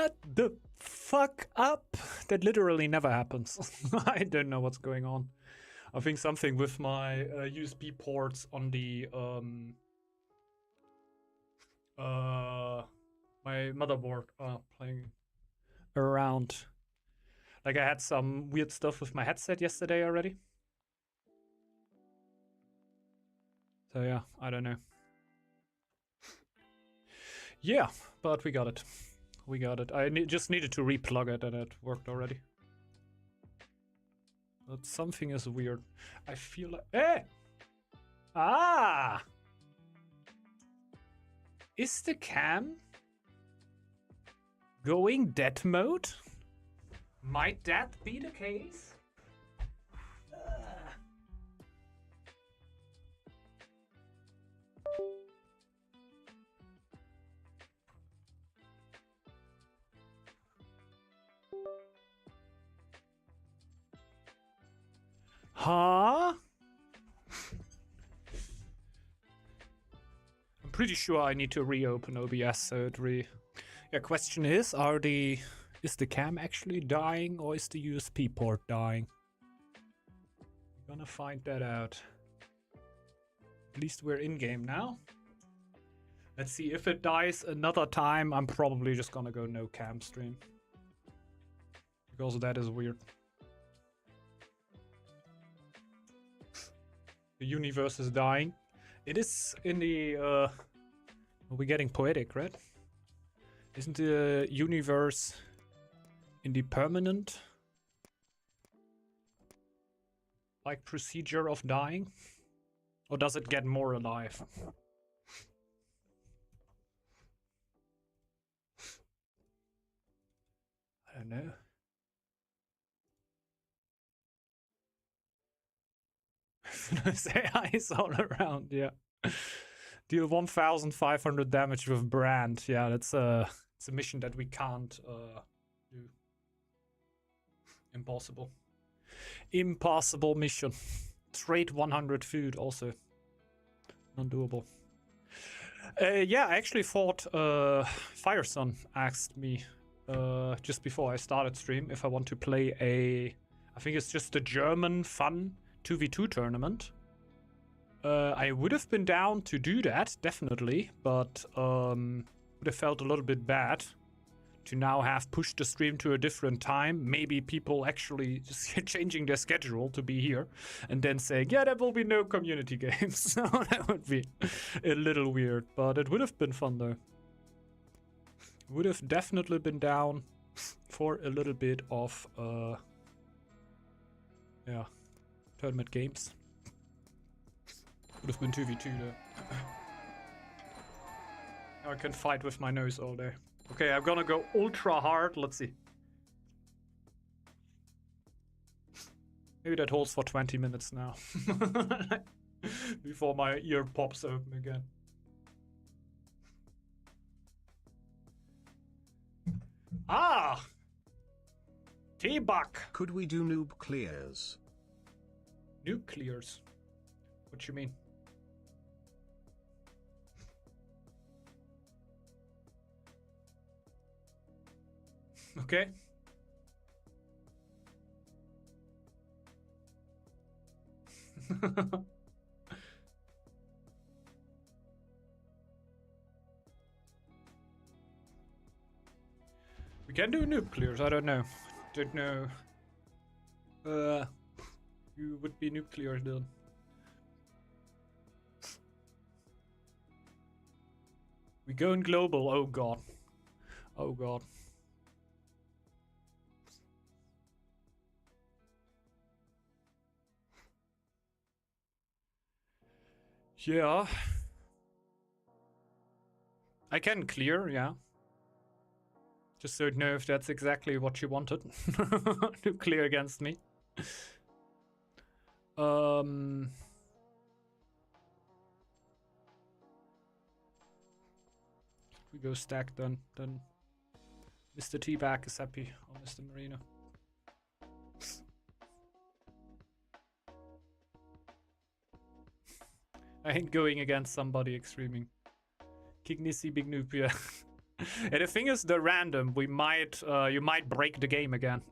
Shut the fuck up. That literally never happens. I don't know what's going on. I think something with my USB ports on the my motherboard are playing around. Like I had some weird stuff with my headset yesterday already. So yeah, I don't know. Yeah, but we got it. We got it. I just needed to replug it and it worked already. But something is weird. I feel like... Eh! Ah! Is the cam going dead mode? Might that be the case? Huh? I'm pretty sure I need to reopen OBS so it Yeah, question is, is the cam actually dying or is the USB port dying? We're gonna find that out. At least we're in game now. Let's see, if it dies another time, I'm probably just gonna go no cam stream. Because that is weird. The universe is dying. It is in the, are we getting poetic, right? Isn't the universe in the permanent, like, procedure of dying? Or does it get more alive? I don't know. Say ice all around, yeah. Deal 1,500 damage with brand. Yeah, it's a mission that we can't do. Impossible. Impossible mission. Trade 100 food also. Non-doable. Yeah, I actually thought Firesun asked me just before I started stream if I want to play I think it's just a German fun 2v2 tournament. I would have been down to do that, definitely, but would have felt a little bit bad to now have pushed the stream to a different time. Maybe people actually just changing their schedule to be here and then saying, yeah, there will be no community games. So that would be a little weird, but it would have been fun though. Would have definitely been down for a little bit of, yeah, tournament games. Would have been 2v2 though. Now I can fight with my nose all day. Okay, I'm gonna go ultra hard. Let's see. Maybe that holds for 20 minutes now. Before my ear pops open again. Ah! T-Buck! Could we do noob clears? Noob clears? What you mean? Okay. We can do nuclears, I don't know. Don't know. You would be nuclear then. We going global, oh god. Oh god. Yeah. I can clear, yeah. Just don't know if that's exactly what you wanted. To clear against me. We go stack then Mr. T-Back is happy, or Mr. Marino. I ain't going against somebody extreming. Kick Nissy Big Noob, yeah. And the thing is, the random, we might, you might break the game again.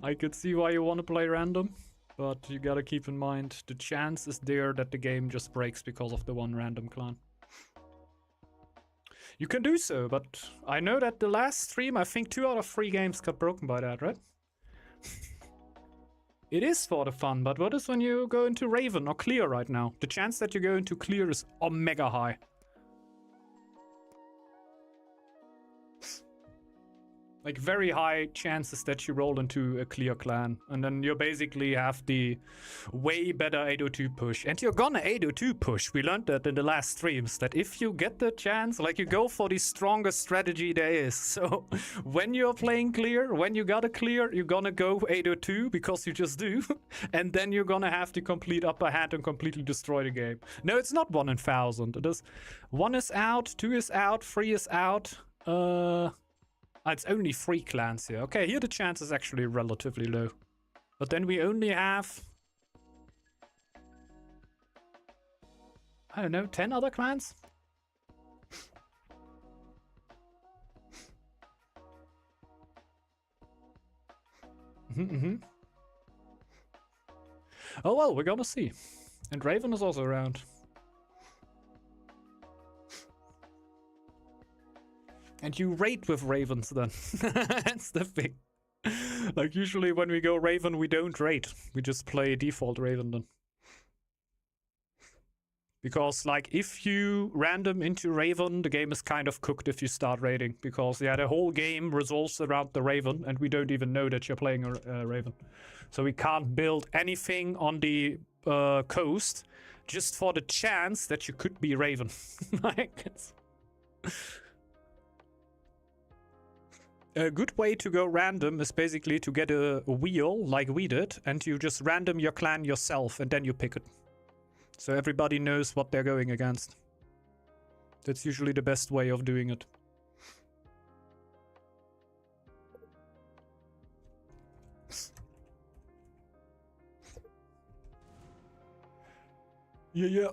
I could see why you want to play random, but you gotta keep in mind the chance is there that the game just breaks because of the one random clan. You can do so, but I know that the last stream, I think 2 out of 3 games got broken by that, right? It is for the fun, but what is when you go into Raven or Clear right now? The chance that you go into Clear is mega high. Like very high chances that you roll into a Clear clan, and then you basically have the way better 802 push. And you're gonna 802 push. We learned that in the last streams, that if you get the chance, like you go for the strongest strategy there is. So when you're playing Clear, when you got a Clear, you're gonna go 802 because you just do. And then you're gonna have the complete upper hand and completely destroy the game. No, it's not 1 in 1,000. It is 1 is out, 2 is out, 3 is out. It's only 3 clans here. Okay, here the chance is actually relatively low. But then we only have... I don't know, 10 other clans? Oh well, we're gonna see. And Raven is also around. And you raid with ravens then. That's the thing. Like usually when we go Raven, we don't raid. We just play default Raven then. Because like if you random into Raven, the game is kind of cooked if you start raiding. Because yeah, the whole game resolves around the Raven and we don't even know that you're playing a Raven. So we can't build anything on the coast just for the chance that you could be Raven. Like it's... A good way to go random is basically to get a wheel like we did and you just random your clan yourself and then you pick it. So everybody knows what they're going against. That's usually the best way of doing it. Yeah.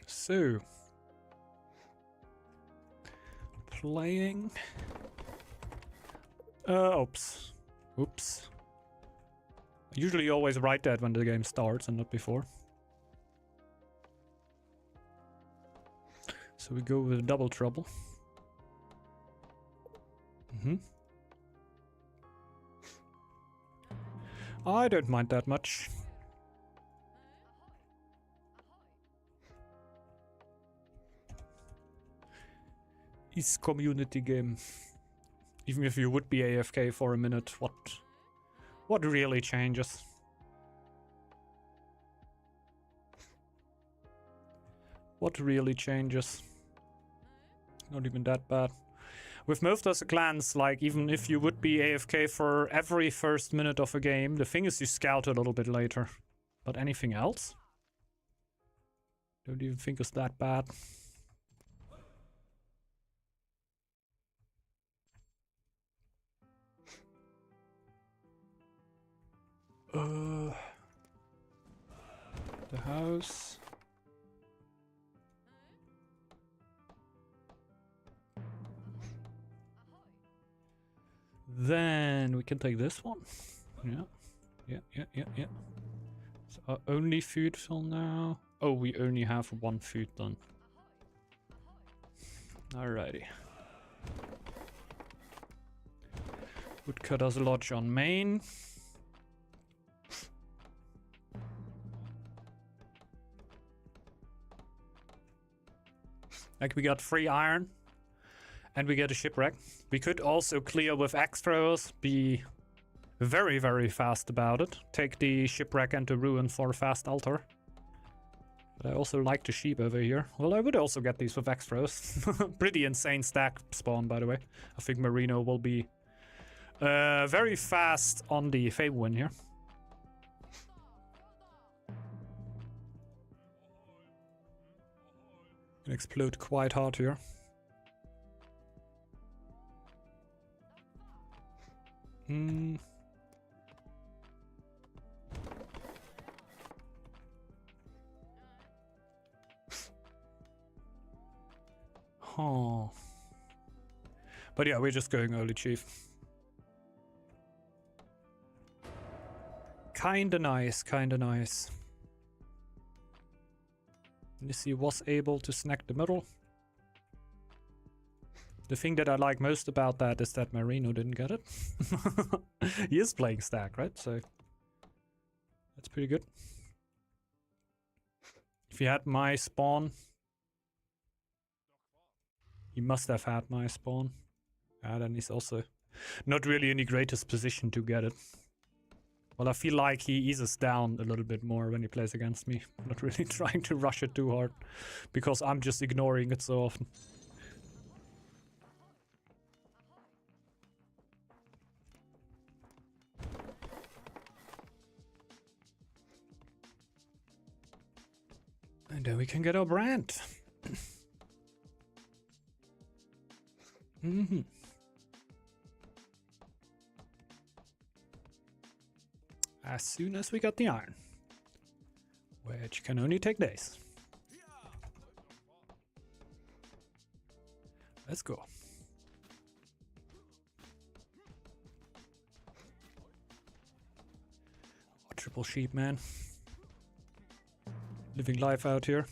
So... playing. Oops. I usually always write that when the game starts and not before. So we go with double trouble. I don't mind that much. Is community game. Even if you would be AFK for a minute, what really changes? What really changes? Not even that bad. With most of the clans, like even if you would be AFK for every first minute of a game, the thing is you scout a little bit later. But anything else? Don't even think it's that bad. The house. Then we can take this one. Yeah. So our only food till now. Oh, we only have 1 food done. Alrighty. Woodcutter's Lodge on main. Like we got 3 iron and we get a shipwreck. We could also clear with axe throwers, be very, very fast about it. Take the shipwreck and the ruin for a fast altar. But I also like the sheep over here. Well, I would also get these with axe throwers. Pretty insane stack spawn, by the way. I think Marino will be very fast on the Fable win here. Can explode quite hard here. Huh. But yeah, we're just going early chief. Kinda nice, kinda nice. Nissi was able to snack the middle. The thing that I like most about that is that Marino didn't get it. He is playing stack, right? So that's pretty good. If he had my spawn, he must have had my spawn. And then he's also not really in the greatest position to get it. Well, I feel like he eases down a little bit more when he plays against me. I'm not really trying to rush it too hard, because I'm just ignoring it so often. And then we can get our brand. Mm-hmm. As soon as we got the iron, which can only take days. Let's go. Oh, triple sheep, man. Living life out here.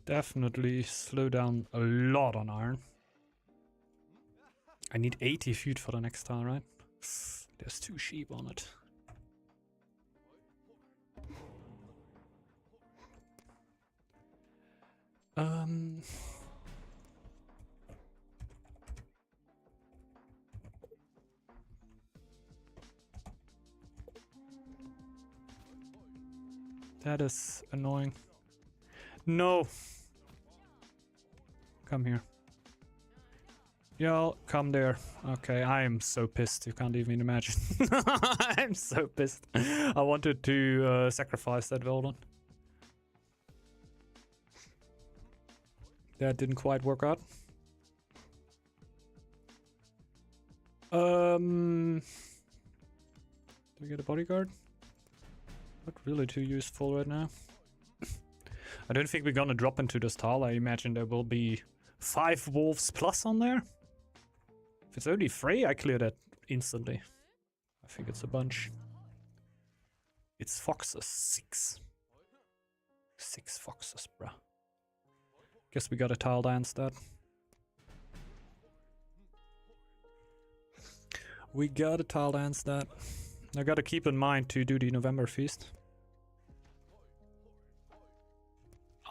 Definitely slow down a lot on iron. I need 80 feet for the next tile, right? There's 2 sheep on it. That is annoying. No! Come here. Yo, come there. Okay, I am so pissed. You can't even imagine. I'm so pissed. I wanted to sacrifice that Veldon. That didn't quite work out. Do we get a bodyguard? Not really too useful right now. I don't think we're gonna drop into this tile. I imagine there will be 5 wolves plus on there. If it's only 3, I clear that instantly. I think it's a bunch. It's foxes. 6. 6 foxes, bruh. Guess we gotta tile dance that. We gotta tile dance that. I gotta keep in mind to do the November feast.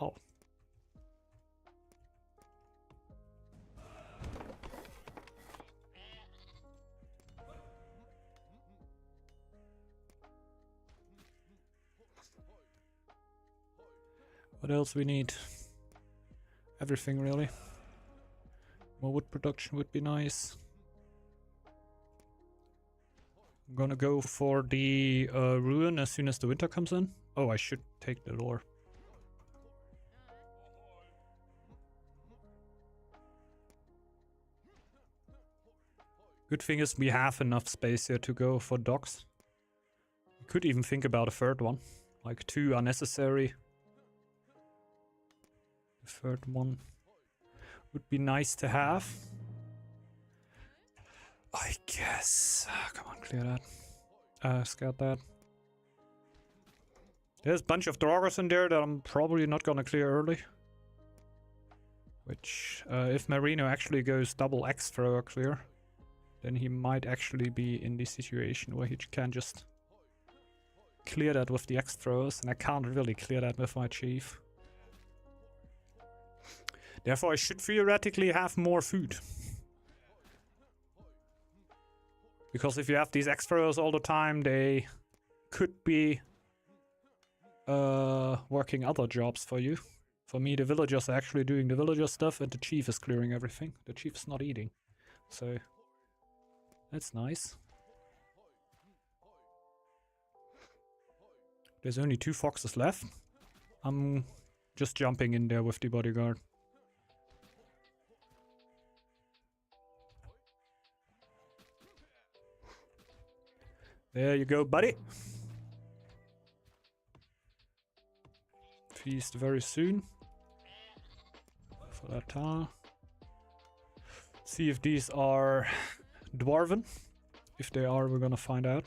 Oh. What else we need? Everything, really. More wood production would be nice. I'm gonna go for the ruin as soon as the winter comes in. Oh, I should take the lore. Good thing is we have enough space here to go for docks. We could even think about a third one. Like 2 are necessary. The third one would be nice to have. I guess. Come on, clear that. Scout that. There's a bunch of Draugrs in there that I'm probably not gonna clear early. Which, if Marino actually goes double X thrower clear, then he might actually be in the situation where he can just clear that with the X throwers, and I can't really clear that with my chief. Therefore, I should theoretically have more food. Because if you have these X throwers all the time, they could be working other jobs for you. For me, the villagers are actually doing the villager stuff, and the chief is clearing everything. The chief is not eating. So that's nice. There's only 2 foxes left. I'm just jumping in there with the bodyguard. There you go, buddy. feast very soon. For that tile. See if these are dwarven. If they are, we're gonna find out.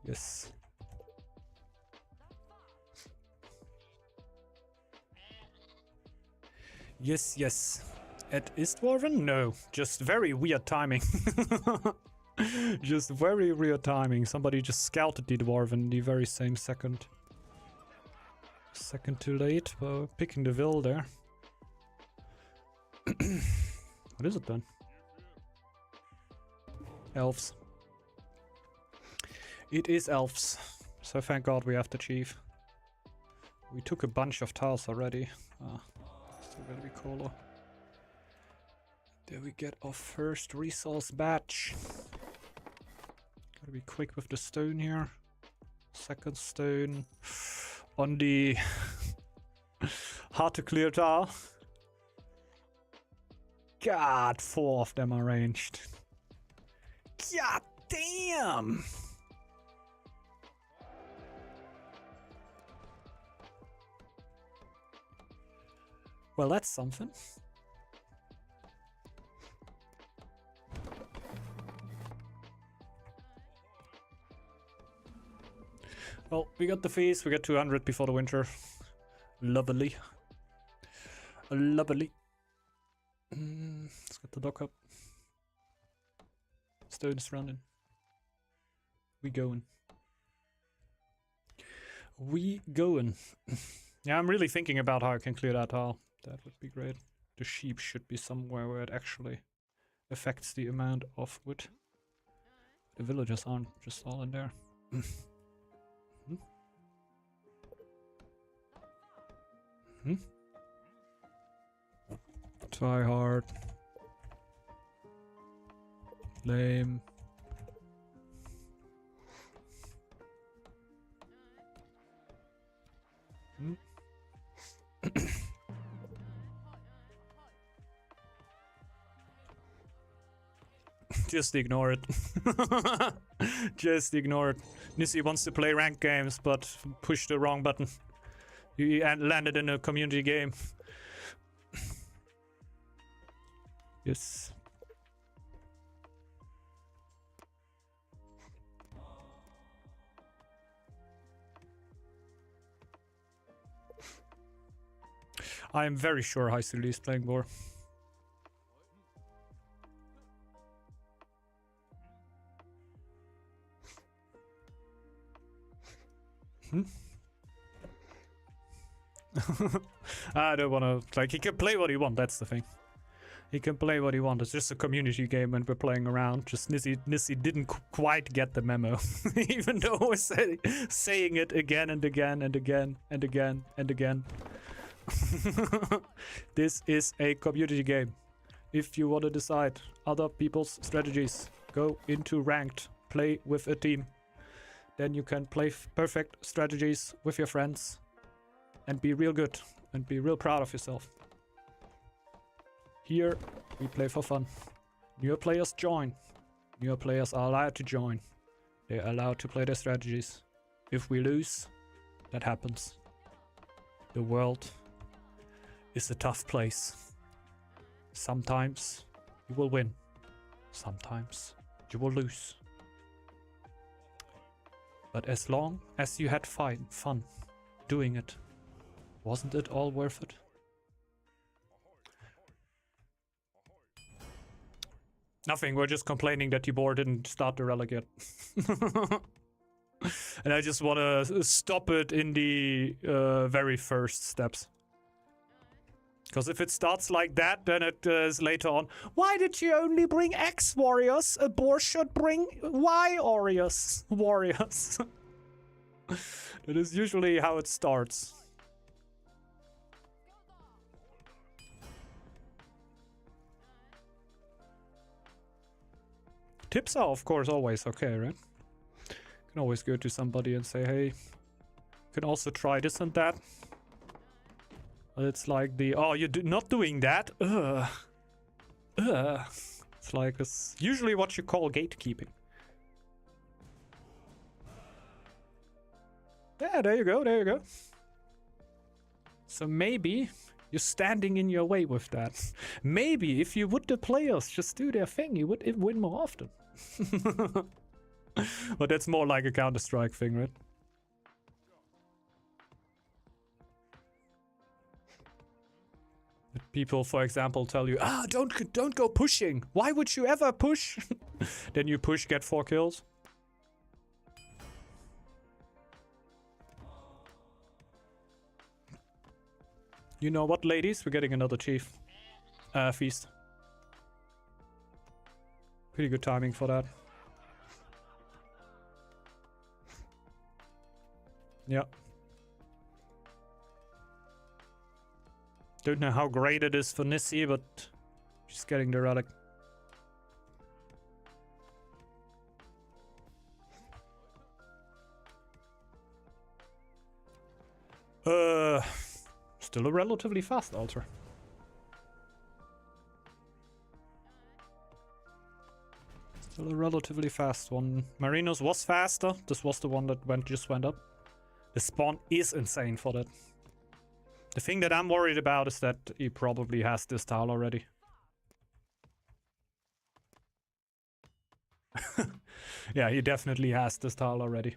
Yes. Yes, yes. It is dwarven? No, just very weird timing. Just very weird timing. Somebody just scouted the dwarven the very same second. Second too late, but picking the will there. What is it then? Elves. It is elves. So thank God we have the chief. We took a bunch of tiles already. Still gotta be cooler. There we get our first resource batch. Gotta be quick with the stone here. Second stone on the hard to clear tile. God, 4 of them are ranged. God damn! Well, that's something. Well, we got the fees. We got 200 before the winter. Lovely. Lovely. Let's get the dock up. Stone's running. We going. We going. Yeah, I'm really thinking about how I can clear that tile. That would be great. The sheep should be somewhere where it actually affects the amount of wood. The villagers aren't just all in there. Try hard. Lame. Just ignore it. Just ignore it. Nissi wants to play ranked games, but pushed the wrong button. He landed in a community game. Yes. I am very sure Haisuli is playing war. I don't want to... Like, he can play what he wants, that's the thing. He can play what he wants. It's just a community game and we're playing around. Just Nissi didn't quite get the memo. Even though we're saying it again and again and again and again and again. This is a community game. If you want to decide other people's strategies, go into ranked, play with a team. Then you can play perfect strategies with your friends and be real good and be real proud of yourself. Here, we play for fun. Newer players join. Newer players are allowed to join. They're allowed to play their strategies. If we lose, that happens. The world is a tough place. Sometimes you will win. Sometimes you will lose. But as long as you had fun doing it, wasn't it all worth it? Nothing, we're just complaining that Tibor didn't start the relic yet. And I just want to stop it in the very first steps. Because if it starts like that, then it is later on. Why did you only bring X warriors? A boar should bring Y warriors. That is usually how it starts. Tips are, of course, always okay, right? You can always go to somebody and say, hey, you can also try this and that. But it's like the, oh, you're not doing that? It's like, it's usually what you call gatekeeping. Yeah, there you go, there you go. So maybe you're standing in your way with that. Maybe if you would the players just do their thing, you would win more often. But that's more like a Counter-Strike thing, right? People, for example, tell you, don't go pushing. Why would you ever push? Then you push, get 4 kills. You know what, ladies? We're getting another chief. Feast. Pretty good timing for that. Yeah. Don't know how great it is for Nissi, but she's getting the relic. Still a relatively fast altar. Still a relatively fast one. Marinos was faster. This was the one that just went up. The spawn is insane for that. The thing that I'm worried about is that he probably has this tile already. Yeah, he definitely has this tile already.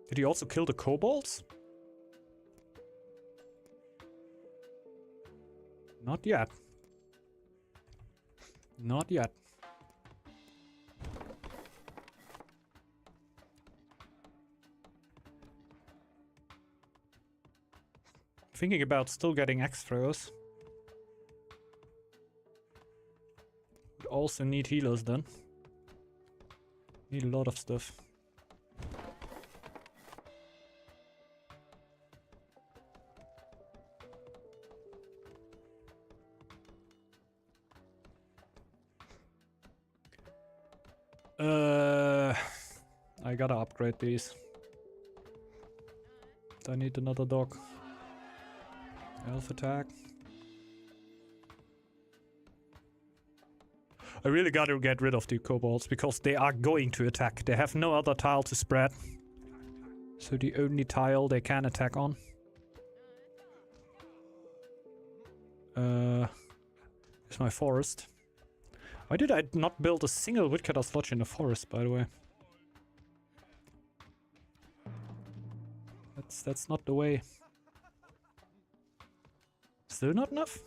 Did he also kill the kobolds? Not yet. Not yet. Thinking about still getting X throws. Would also need healers then. Need a lot of stuff. I gotta upgrade these. I need another dog. Elf attack. I really gotta get rid of the kobolds because they are going to attack. They have no other tile to spread. So the only tile they can attack on. Is my forest. Why did I not build a single woodcutter sludge in the forest, by the way? That's not the way. Still not enough?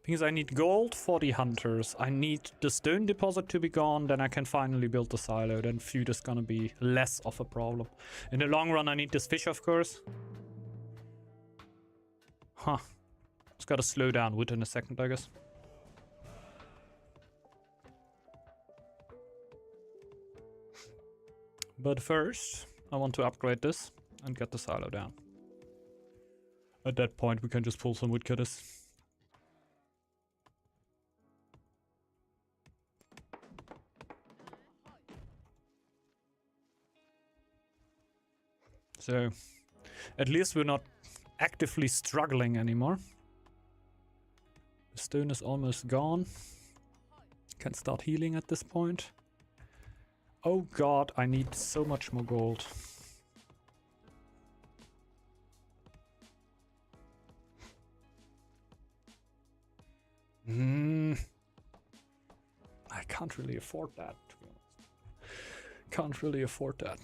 Because I need gold for the hunters. I need the stone deposit to be gone, then I can finally build the silo. Then food is gonna be less of a problem. In the long run, I need this fish, of course. Huh. Just gotta slow down wood in a second, I guess. But first, I want to upgrade this and get the silo down. At that point, we can just pull some woodcutters. So, at least we're not actively struggling anymore. The stone is almost gone. Can start healing at this point. Oh god, I need so much more gold. I can't really afford that, to be honest. Can't really afford that.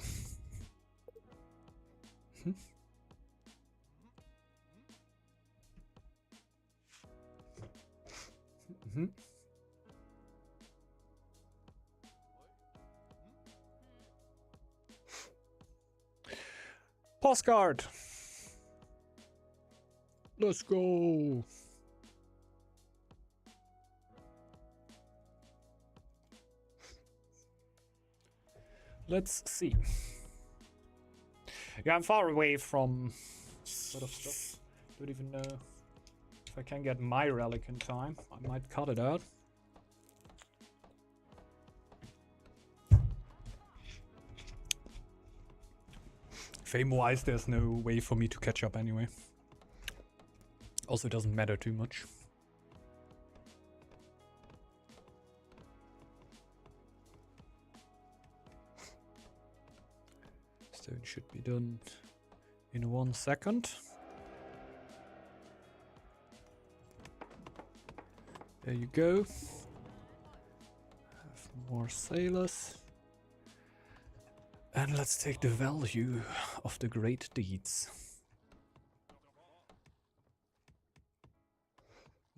Postcard. Let's go. Let's see. Yeah, I'm far away from a lot of stuff. Don't even know if I can get my relic in time. I might cut it out. Fame-wise, there's no way for me to catch up anyway. Also, it doesn't matter too much. Stone should be done in 1 second. There you go. Have more sailors. And let's take the value of the great deeds.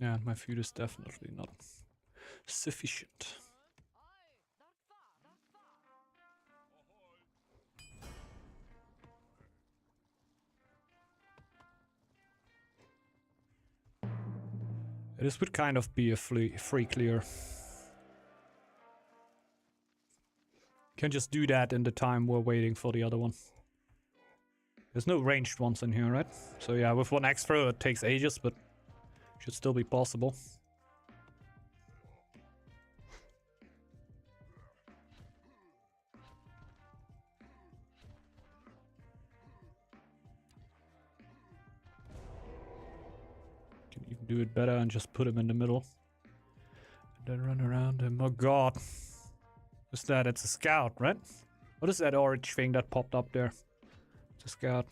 Yeah, my food is definitely not sufficient. This would kind of be a free clear. Can just do that in the time we're waiting for the other one. There's no ranged ones in here, right? So yeah, with one extra it takes ages, but should still be possible. Can even do it better and just put him in the middle. And then run around him. Oh god. What's that? It's a scout, right? What is that orange thing that popped up there? It's a scout.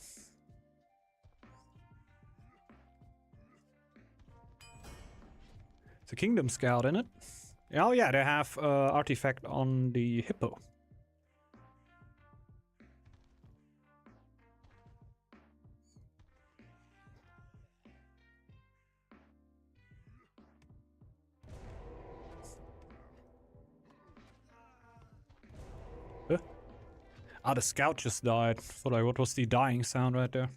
It's a kingdom scout, isn't it? Oh yeah, they have artifact on the hippo. Huh? Ah, the scout just died. Thought like, what was the dying sound right there?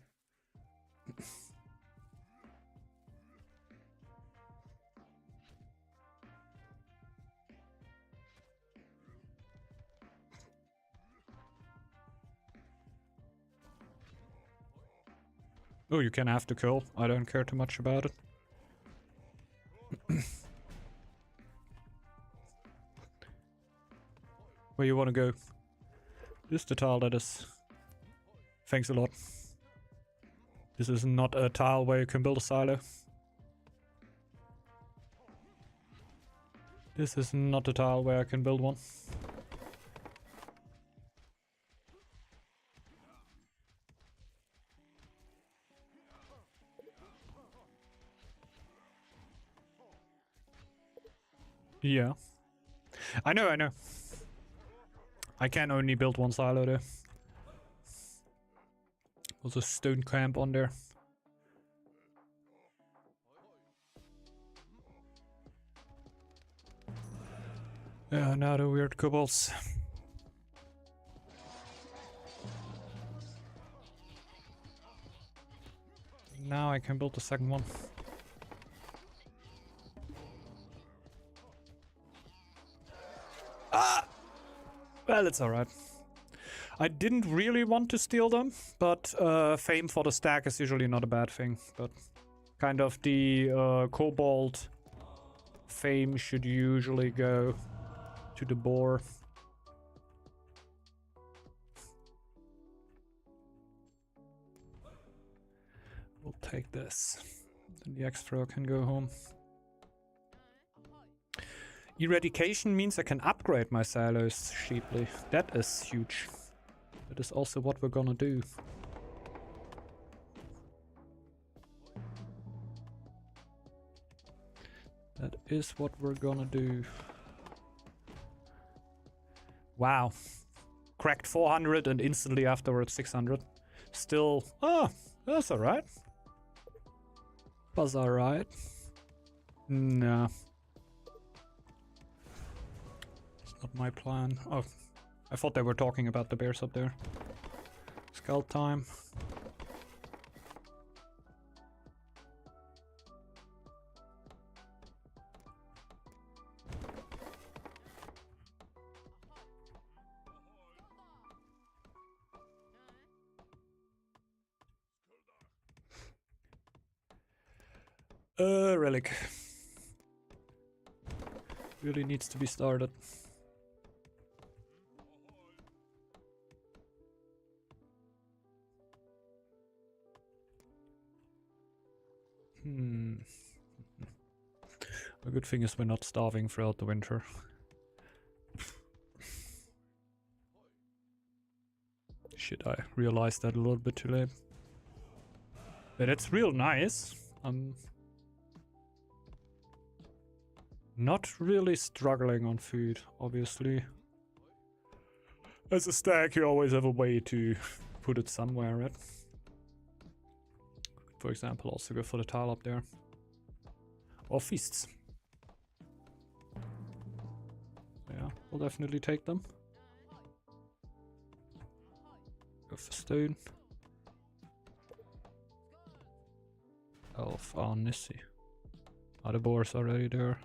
Oh, you can have the kill. I don't care too much about it. Where you want to go? This is the tile that is. Thanks a lot. This is not a tile where you can build a silo. This is not a tile where I can build one. Yeah. I know, I know. I can only build one silo there. There's a stone camp on there. Yeah, now the weird kobolds. Now I can build the second one. Ah! Well, it's alright. I didn't really want to steal them, but fame for the stack is usually not a bad thing. But kind of the kobold fame should usually go to the boar. We'll take this. Then the extra can go home. Eradication means I can upgrade my silos cheaply. That is huge. That is also what we're gonna do. That is what we're gonna do. Wow. Cracked 400 and instantly afterwards 600. Still, that's alright. Was alright. Nah. It's not my plan. Oh, I thought they were talking about the bears up there. Scout time. Relic. Really needs to be started. A good thing is we're not starving throughout the winter. Shit, I realized that a little bit too late. But it's real nice. Not really struggling on food, obviously. As a stag, you always have a way to put it somewhere, right? For example, also go for the tile up there. Or feasts. Yeah, we'll definitely take them. Go for stone. Elf, oh, Nissi. Are the boars already there?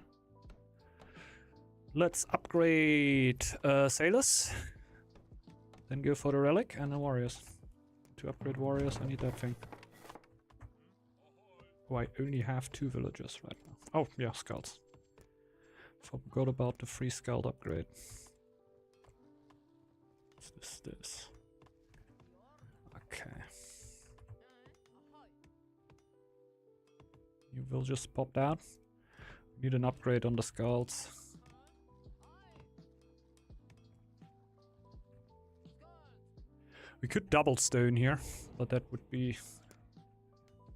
Let's upgrade sailors. Then go for the relic and the warriors. To upgrade warriors, I need that thing. Oh, I only have 2 villagers right now. Oh, yeah, scouts. Forgot about the free scout upgrade. What's this? Okay. You will just pop that. Need an upgrade on the scouts. We could double stone here, but that would be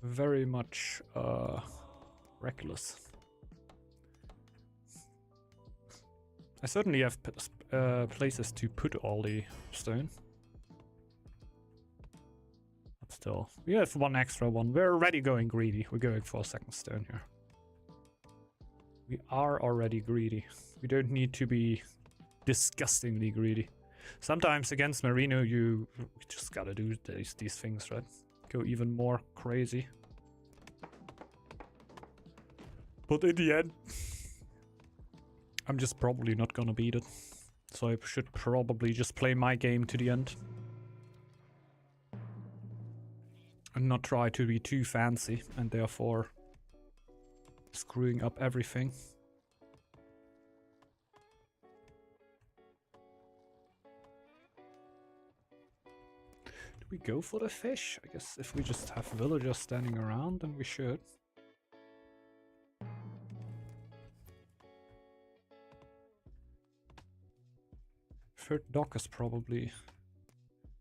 very much reckless. I certainly have places to put all the stone. But still, we have 1 extra one. We're already going greedy. We're going for a 2nd stone here. We are already greedy. We don't need to be disgustingly greedy. Sometimes against Merino, you just gotta do these things, right? Go even more crazy. But in the end, I'm just probably not gonna beat it. So I should probably just play my game to the end. And not try to be too fancy and therefore screwing up everything. Do we go for the fish? I guess if we just have villagers standing around, then we should. Third dock is probably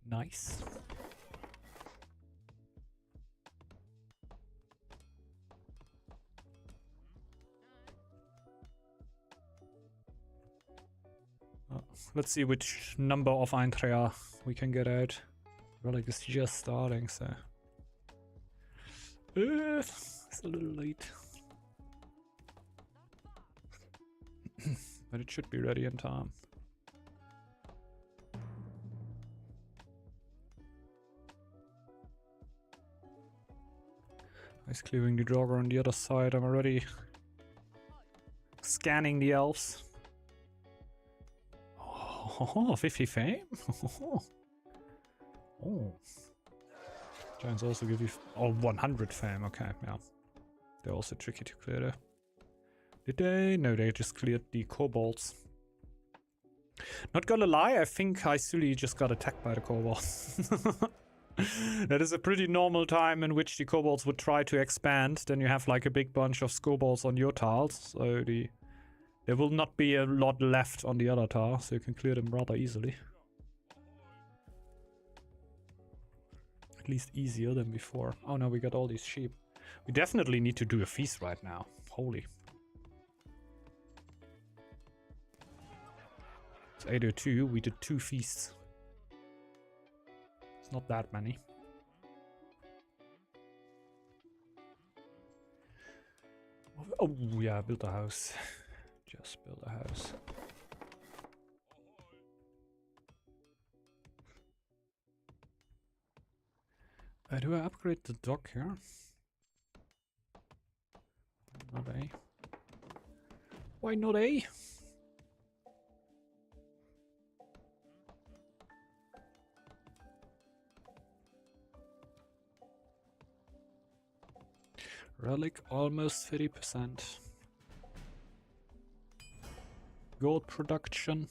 nice. Let's see which number of Einträge we can get out. Relic is just starting, so it's a little late. But it should be ready in time. He's clearing the jogger on the other side. I'm already scanning the elves. Oh, 50 fame? Oh. Giants also give you... Oh, 100 fame. Okay, yeah. They're also tricky to clear there. Did they? No, they just cleared the kobolds. Not gonna lie, I think Haisuli just got attacked by the kobolds. That is a pretty normal time in which the kobolds would try to expand. Then you have like a big bunch of kobolds on your tiles. So there will not be a lot left on the other tile, so you can clear them rather easily. At least easier than before. Oh no, we got all these sheep. We definitely need to do a feast right now. Holy. It's 8:02, we did 2 feasts. It's not that many. Oh yeah, build a house. Just build a house. Do I upgrade the dock here? Not A. Why not A? Relic almost 30%. Gold production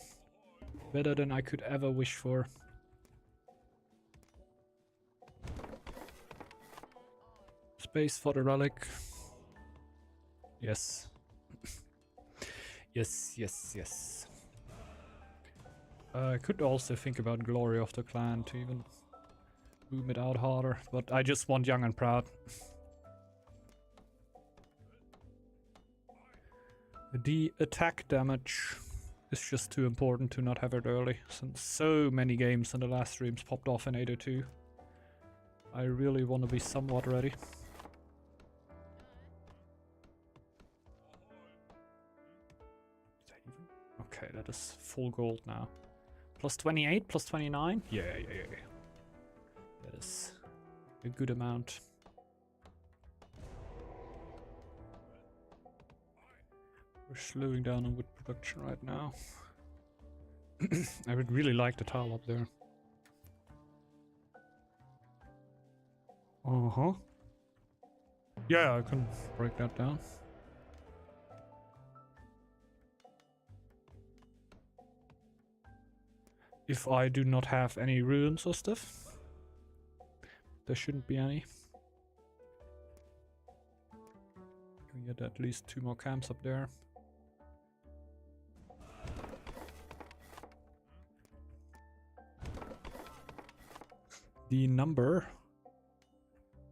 better than I could ever wish for. Space for the relic. Yes. Yes. I could also think about Glory of the Clan to even boom it out harder, but I just want Young and Proud. The attack damage is just too important to not have it early, since so many games in the last streams popped off in 802. I really want to be somewhat ready. Okay, that is full gold now. Plus 28, plus 29? Yeah. That is a good amount. We're slowing down on wood production right now. I would really like the tile up there. Uh-huh. Yeah, I can break that down. If I do not have any ruins or stuff. There shouldn't be any. Can get at least 2 more camps up there. The number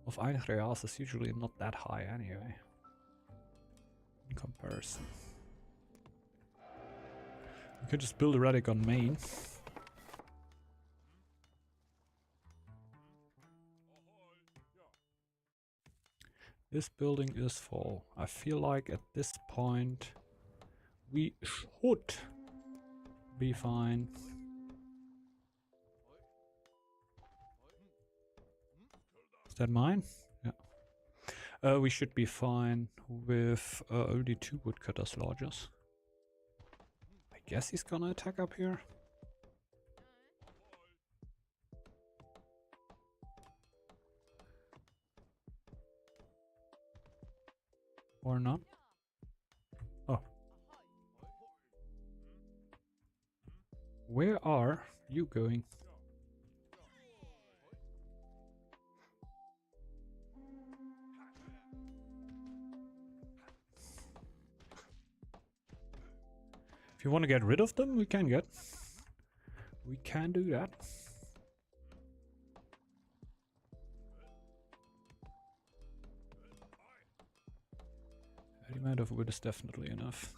of Einreas is usually not that high anyway, in comparison. We could just build a relic on main. This building is full. I feel like at this point we should be fine. Is that mine? Yeah. We should be fine with only 2 woodcutters lodges. I guess he's gonna attack up here. Or not? Oh. Where are you going? If you want to get rid of them, we can do that. The amount of wood is definitely enough.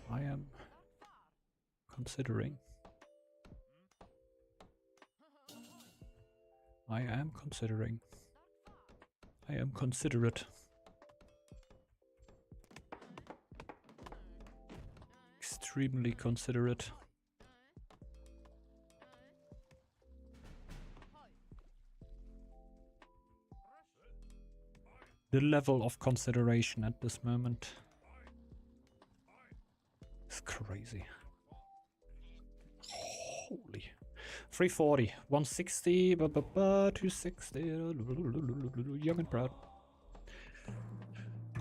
I am considering. I am considerate. Extremely considerate. The level of consideration at this moment is crazy. Holy. 340, 160, 260, Young and Proud.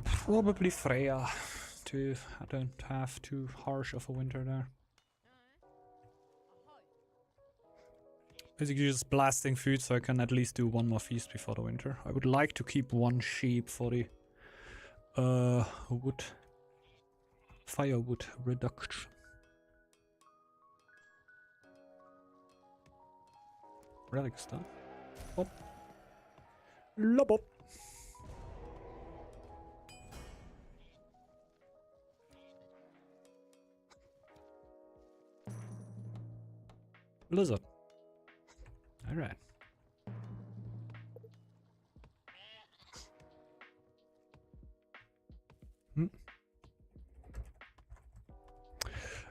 Probably Freya, too. I don't have too harsh of a winter there. Basically just blasting food so I can at least do 1 more feast before the winter. I would like to keep 1 sheep for the firewood reduction. Relic stuff. Hop. Lop up. Blizzard. Alright.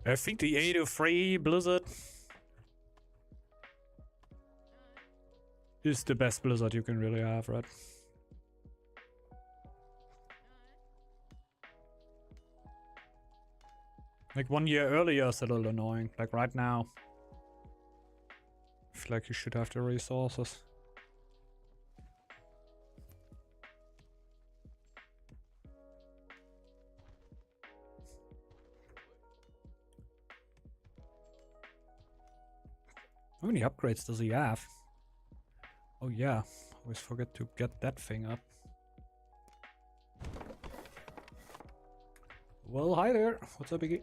I think the 803 Blizzard is the best Blizzard you can really have, right? Like 1 year earlier is a little annoying. Like right now. I feel like you should have the resources. How many upgrades does he have? Oh yeah, always forget to get that thing up. Well, hi there. What's up, Iggy?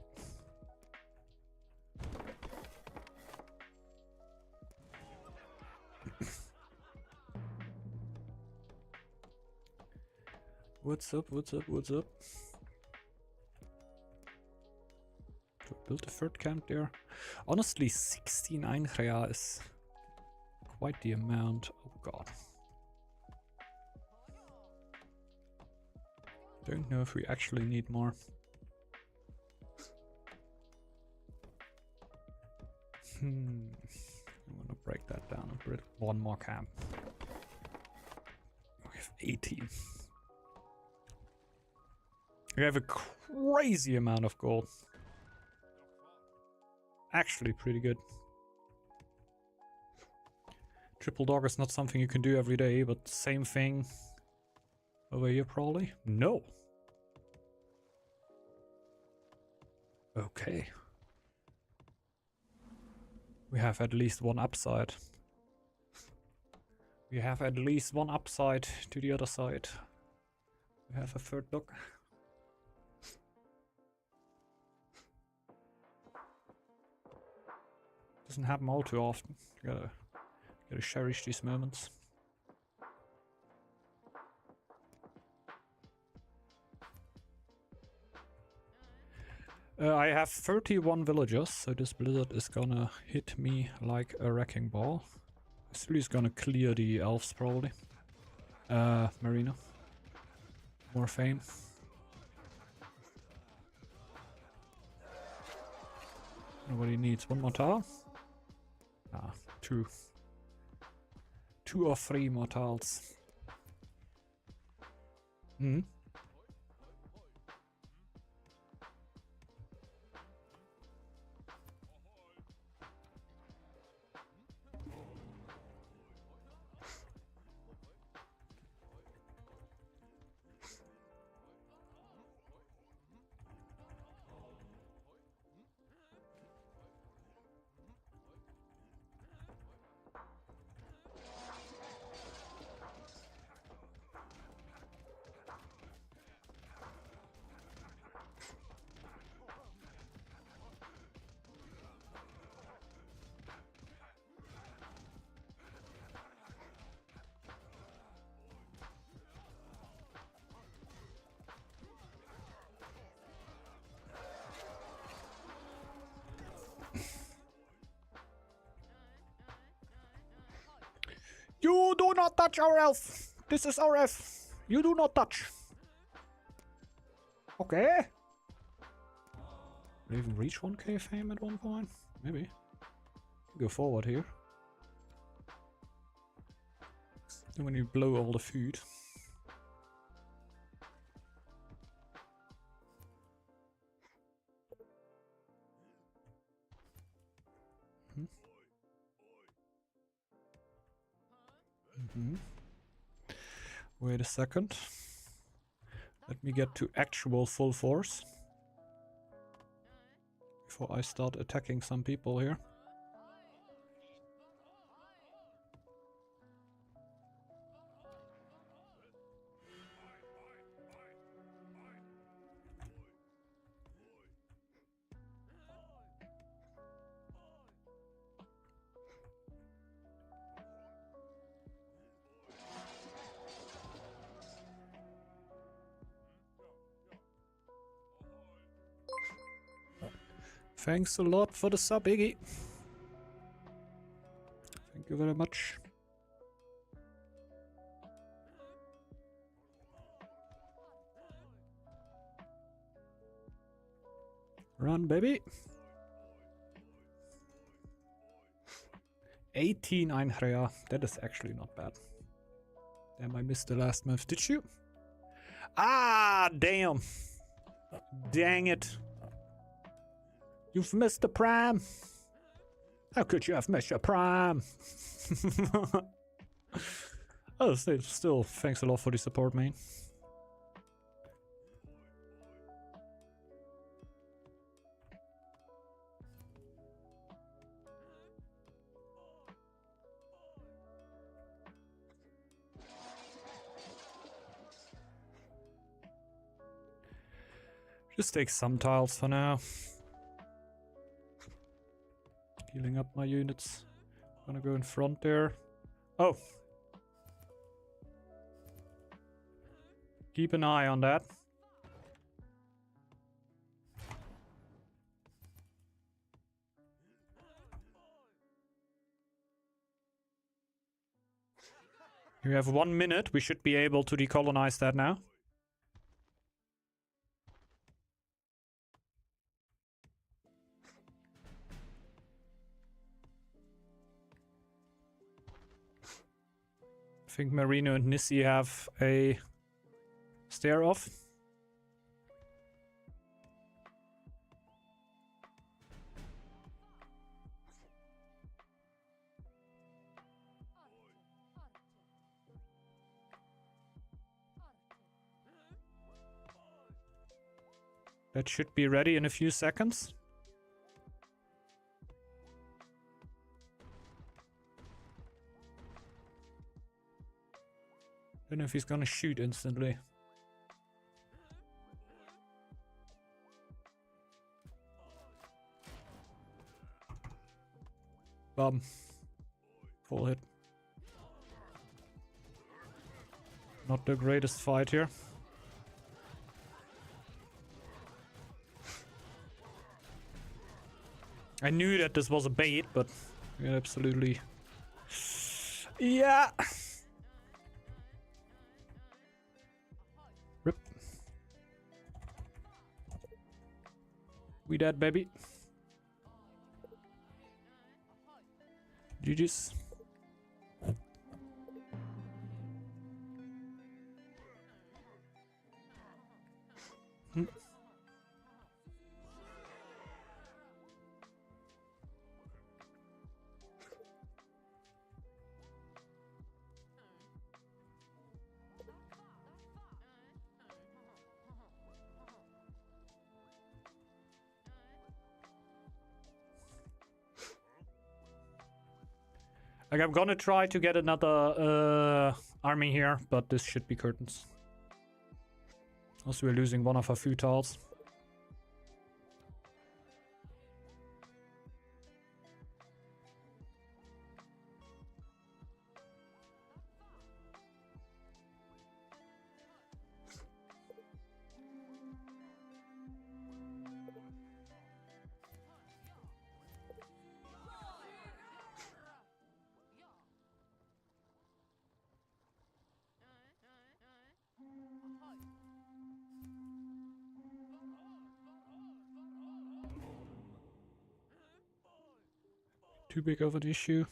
What's up, what's up, what's up? So build a third camp there. Honestly, 69 Rea is quite the amount. Oh god. Don't know if we actually need more. I'm gonna break that down a bit. One more camp. We have 18. We have a crazy amount of gold. Actually pretty good. Triple dog is not something you can do every day, but same thing over here probably? No. Okay. We have at least one upside. We have at least one upside to the other side. We have a third dog. Doesn't happen all too often. You gotta cherish these moments. I have 31 villagers, so this blizzard is gonna hit me like a wrecking ball. He's gonna clear the elves probably. Marina. More fame. Nobody needs one more tower. Ah, two. 2 or 3 more tiles. Hmm. You do not touch our elf! This is our elf! You do not touch! Okay. Did we even reach 1k fame at one point? Maybe. Go forward here. Then when you blow all the food. Wait a second. Let me get to actual full force before I start attacking some people here. Thanks a lot for the sub, Iggy. Thank you very much. Run, baby. 18 Einhrea. That is actually not bad. Damn, I missed the last move. Did you? Ah, damn. Dang it. You've missed the prime. How could you have missed your prime? Oh, still, thanks a lot for the support, man. Just take some tiles for now. Healing up my units. Gonna go in front there. Oh! Keep an eye on that. You have 1 minute. We should be able to decolonize that now. I think Marino and Nissi have a stare off. That should be ready in a few seconds. Don't know if he's gonna shoot instantly. Bum. Full hit. Not the greatest fight here. I knew that this was a bait, but yeah, absolutely. Yeah. Rip. We dead, baby. GG's. Like, I'm gonna try to get another army here, but this should be curtains. Also, we're losing one of our few tiles. Too big of an issue.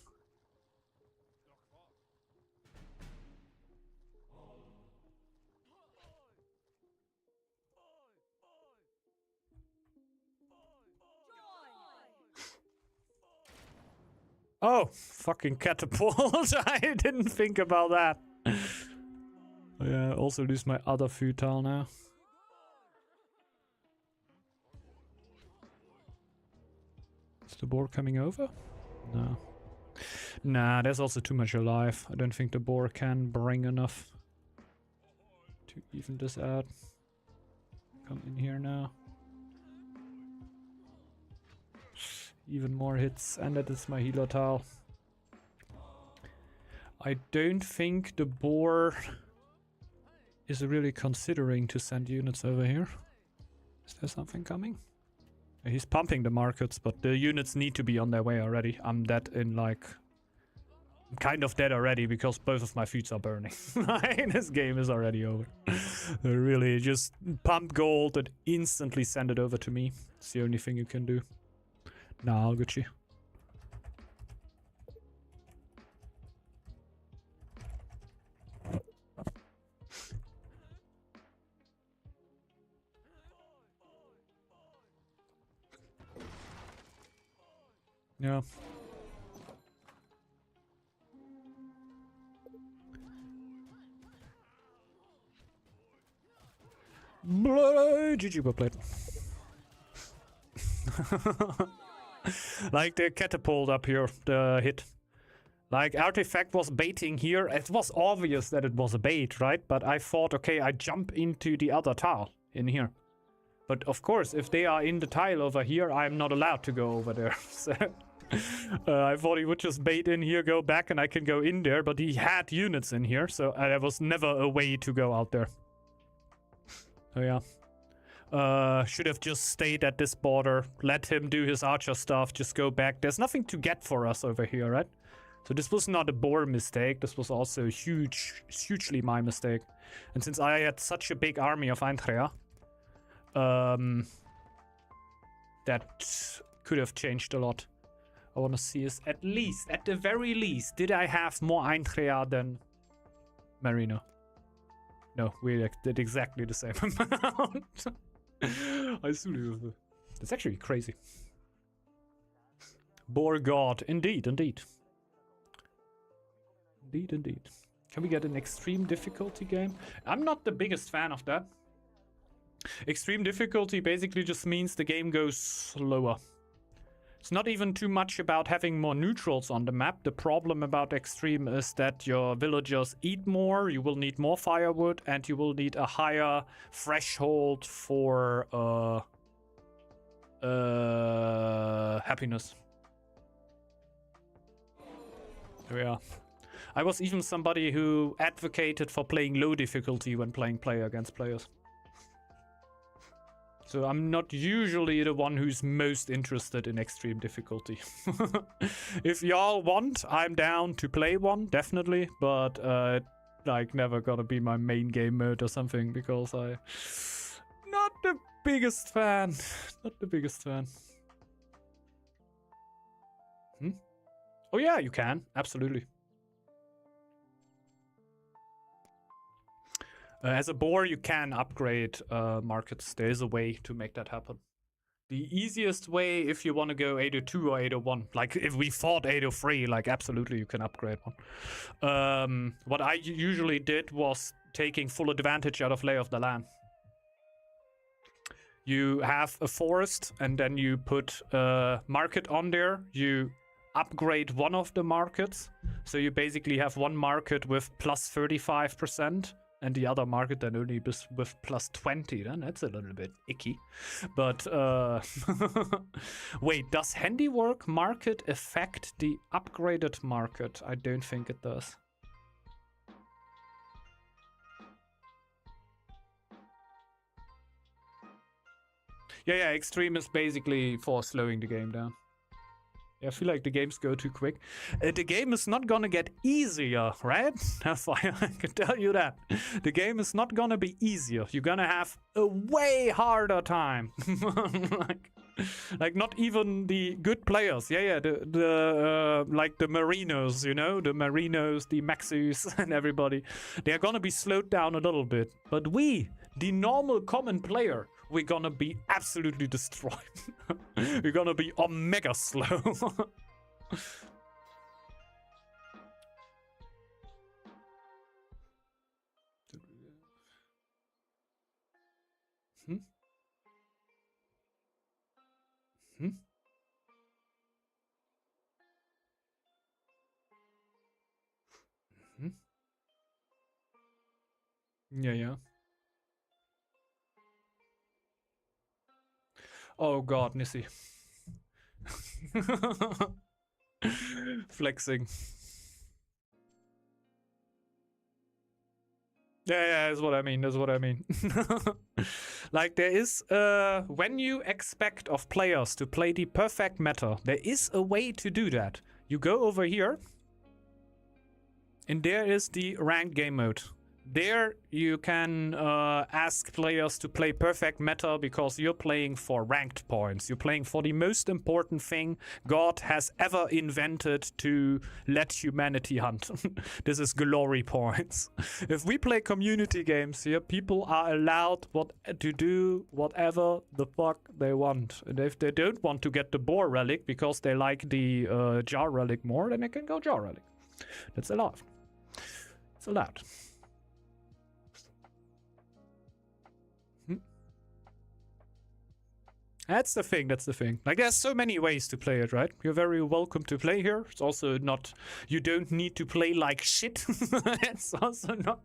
Oh, fucking catapult. I didn't think about that. Yeah, I also lose my other futile now. Is the boar coming over? No. Nah, there's also too much alive. I don't think the boar can bring enough to even this out. Come in here now. Even more hits, and that is my healer tile. I don't think the boar is really considering to send units over here. Is there something coming? He's pumping the markets, but the units need to be on their way already. I'm dead in like... I'm kind of dead already because both of my feuds are burning. This game is already over. Really, just pump gold and instantly send it over to me. It's the only thing you can do. Nah, I'll get you. Yeah. GG well played. Like the catapult up here, the hit. Like, Artifact was baiting here. It was obvious that it was a bait, right? But I thought, okay, I jump into the other tile in here. But of course, if they are in the tile over here, I'm not allowed to go over there. So I thought he would just bait in here, go back, and I can go in there. But he had units in here, so there was never a way to go out there. So yeah. Should have just stayed at this border, let him do his archer stuff, just go back. There's nothing to get for us over here, right? So this was not a boar mistake. This was also hugely my mistake. And since I had such a big army of Eintreya, that could have changed a lot. I want to see is at the very least, did I have more Eintreya than Marino? No, we did exactly the same amount. It's actually crazy. Boar God, indeed. Indeed. Can we get an extreme difficulty game? I'm not the biggest fan of that. Extreme difficulty basically just means the game goes slower. It's not even too much about having more neutrals on the map. The problem about extreme is that your villagers eat more, you will need more firewood, and you will need a higher threshold for happiness. There we are. I was even somebody who advocated for playing low difficulty when playing player against players. So I'm not usually the one who's most interested in extreme difficulty. If y'all want, I'm down to play one, definitely. But like never gonna be my main game mode or something because I not the biggest fan. Not the biggest fan. Oh yeah, you can. Absolutely. As a boar, you can upgrade markets. There is a way to make that happen. The easiest way, if you want to go 802 or 801, like if we fought 803, like absolutely you can upgrade one. What I usually did was taking full advantage out of lay of the land. You have a forest, and then you put a market on there. You upgrade one of the markets, so you basically have one market with plus 35%. And the other market then only with plus 20, then that's a little bit icky. But, wait, does handiwork market affect the upgraded market? I don't think it does. Yeah, extreme is basically for slowing the game down. Yeah, I feel like the games go too quick. The game is not gonna get easier, right? That's why I can tell you that. The game is not gonna be easier. You're gonna have a way harder time. like not even the good players. Yeah, the like the Marinos, you know? The Marinos, the Maxus, and everybody. They're gonna be slowed down a little bit. But we, the normal common player, we're gonna be absolutely destroyed. We're gonna be omega slow. Yeah. Oh god, Nissi. Flexing. Yeah, that's what I mean. Like there is, when you expect of players to play the perfect meta, there is a way to do that. You go over here, and there is the ranked game mode. There you can ask players to play perfect meta because you're playing for ranked points. You're playing for the most important thing God has ever invented to let humanity hunt. This is glory points. If we play community games here, people are allowed to do whatever the fuck they want. And if they don't want to get the boar relic because they like the jar relic more, then they can go jar relic. That's allowed. It's allowed. That's the thing. Like, there's so many ways to play it, right? You're very welcome to play here. It's also not... You don't need to play like shit. It's also not...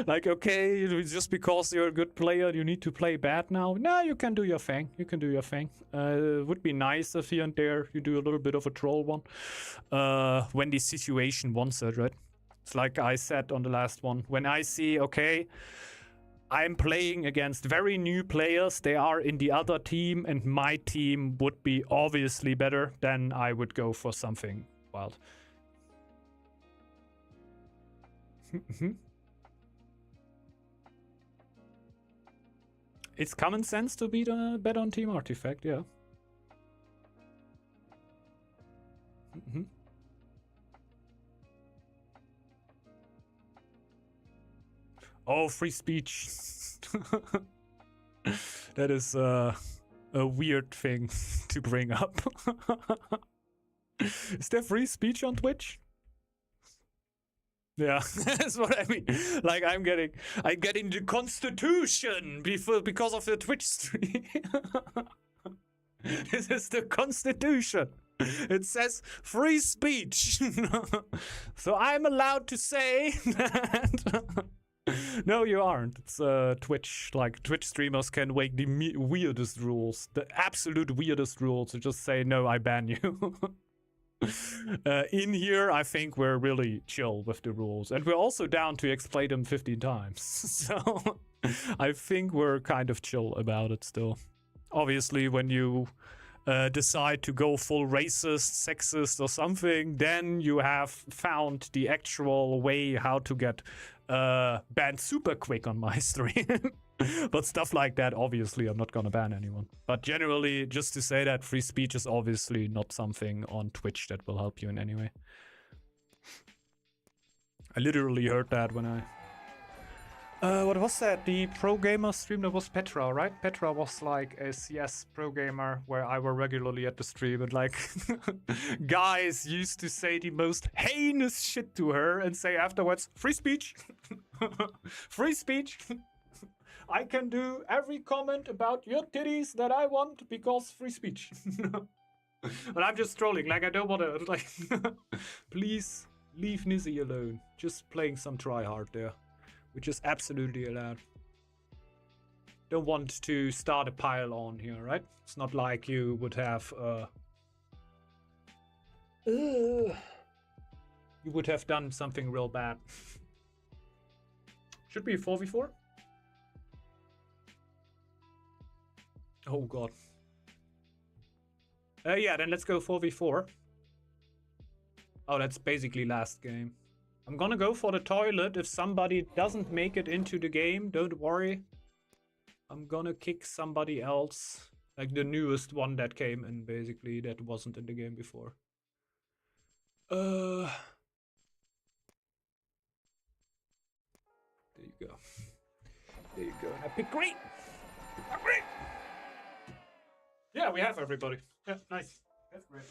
Like, okay, just because you're a good player, you need to play bad now. No, you can do your thing. You can do your thing. It would be nice if here and there you do a little bit of a troll one. When the situation wants it, right? It's like I said on the last one. When I see, okay, I'm playing against very new players, they are in the other team, and my team would be obviously better, then I would go for something wild. It's common sense to be the bet on Team Artifact, yeah. Oh, free speech. That is a weird thing to bring up. Is there free speech on Twitch? Yeah, that's what I mean. Like I'm getting the Constitution because of the Twitch stream. This is the Constitution. It says free speech. So I'm allowed to say that. No, you aren't. It's Twitch. Like Twitch streamers can make the weirdest rules, the absolute weirdest rules. To just say no, I ban you. In here, I think we're really chill with the rules, and we're also down to explain them 15 times. So I think we're kind of chill about it still. Obviously, when you decide to go full racist, sexist, or something, then you have found the actual way how to get banned super quick on my stream. But stuff like that, obviously, I'm not gonna ban anyone. But generally, just to say that free speech is obviously not something on Twitch that will help you in any way. I literally heard that when I... what was that? The pro gamer stream? That was Petra, right? Petra was like a CS pro gamer where I were regularly at the stream, and like guys used to say the most heinous shit to her and say afterwards, free speech. Free speech. I can do every comment about your titties that I want because free speech. But I'm just trolling, like I don't want to, like, please leave Nizzy alone. Just playing some tryhard there, which is absolutely allowed. Don't want to start a pile on here, right? It's not like you would have, you would have done something real bad. Should be 4v4? Oh god. Yeah, then let's go 4v4. Oh, that's basically last game. I'm gonna go for the toilet. If somebody doesn't make it into the game, don't worry. I'm gonna kick somebody else. Like the newest one that came in, basically, that wasn't in the game before. There you go. There you go. And I pick green! Green! Yeah, we have everybody. Yeah, nice. That's great.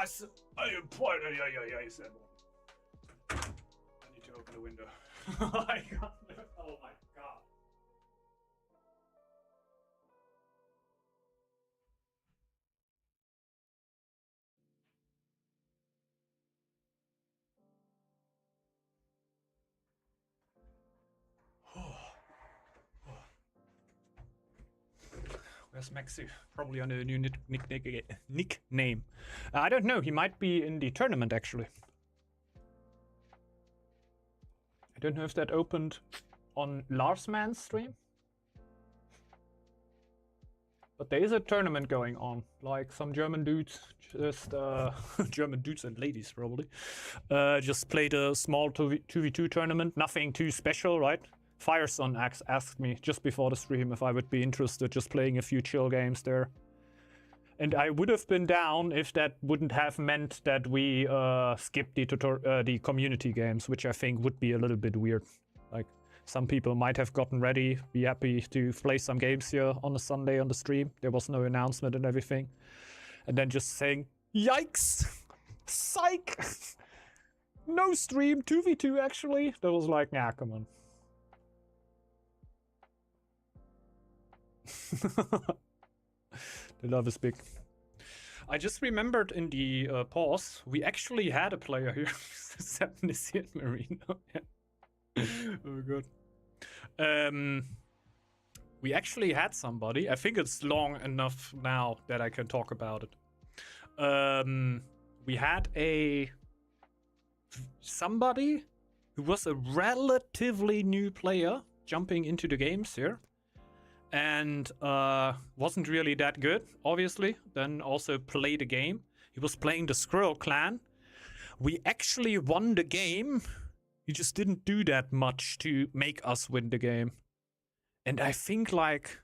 I need to open the window. I can't. Oh my god. Where's Maxi? Probably under a new nickname. I don't know. He might be in the tournament actually. I don't know if that opened on Larsman's stream. But there is a tournament going on. Like some German dudes, just German dudes and ladies probably, just played a small 2v2 tournament. Nothing too special, right? Fireson asked me just before the stream if I would be interested just playing a few chill games there. And I would have been down if that wouldn't have meant that we skipped the community games, which I think would be a little bit weird. Like, some people might have gotten ready, be happy to play some games here on a Sunday on the stream. There was no announcement and everything. And then just saying, yikes! Psych! No stream, 2v2 actually. That was like, nah, come on. The love is big. I just remembered in the pause, we actually had a player here. Sepnisian Marino. Oh god. We actually had somebody. I think it's long enough now that I can talk about it. We had somebody who was a relatively new player jumping into the games here. And wasn't really that good, obviously. Then also played a game. He was playing the Squirrel Clan. We actually won the game. He just didn't do that much to make us win the game. And I think like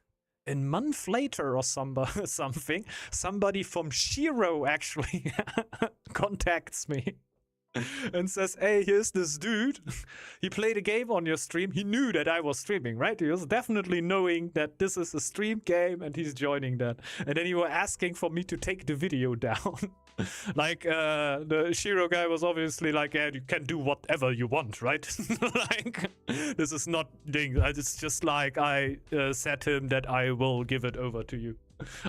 a month later or something, somebody from Shiro actually contacts me. And says, hey, here's this dude. He played a game on your stream. He knew that I was streaming, right? He was definitely knowing that this is a stream game and he's joining that. And then he was asking for me to take the video down. Like, the Shiro guy was obviously like, yeah, you can do whatever you want, right? Like, this is not thing. It's just like I said to him that I will give it over to you.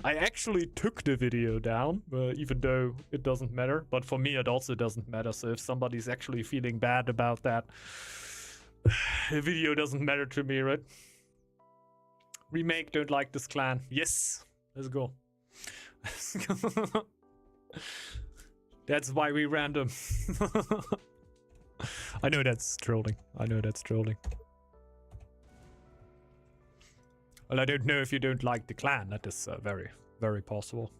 I actually took the video down, even though it doesn't matter. But for me, it also doesn't matter. So if somebody's actually feeling bad about that, the video doesn't matter to me, right? Remake, don't like this clan. Yes, let's go. That's why we random. I know that's trolling. I know that's trolling. Well, I don't know if you don't like the clan. That is very, very possible.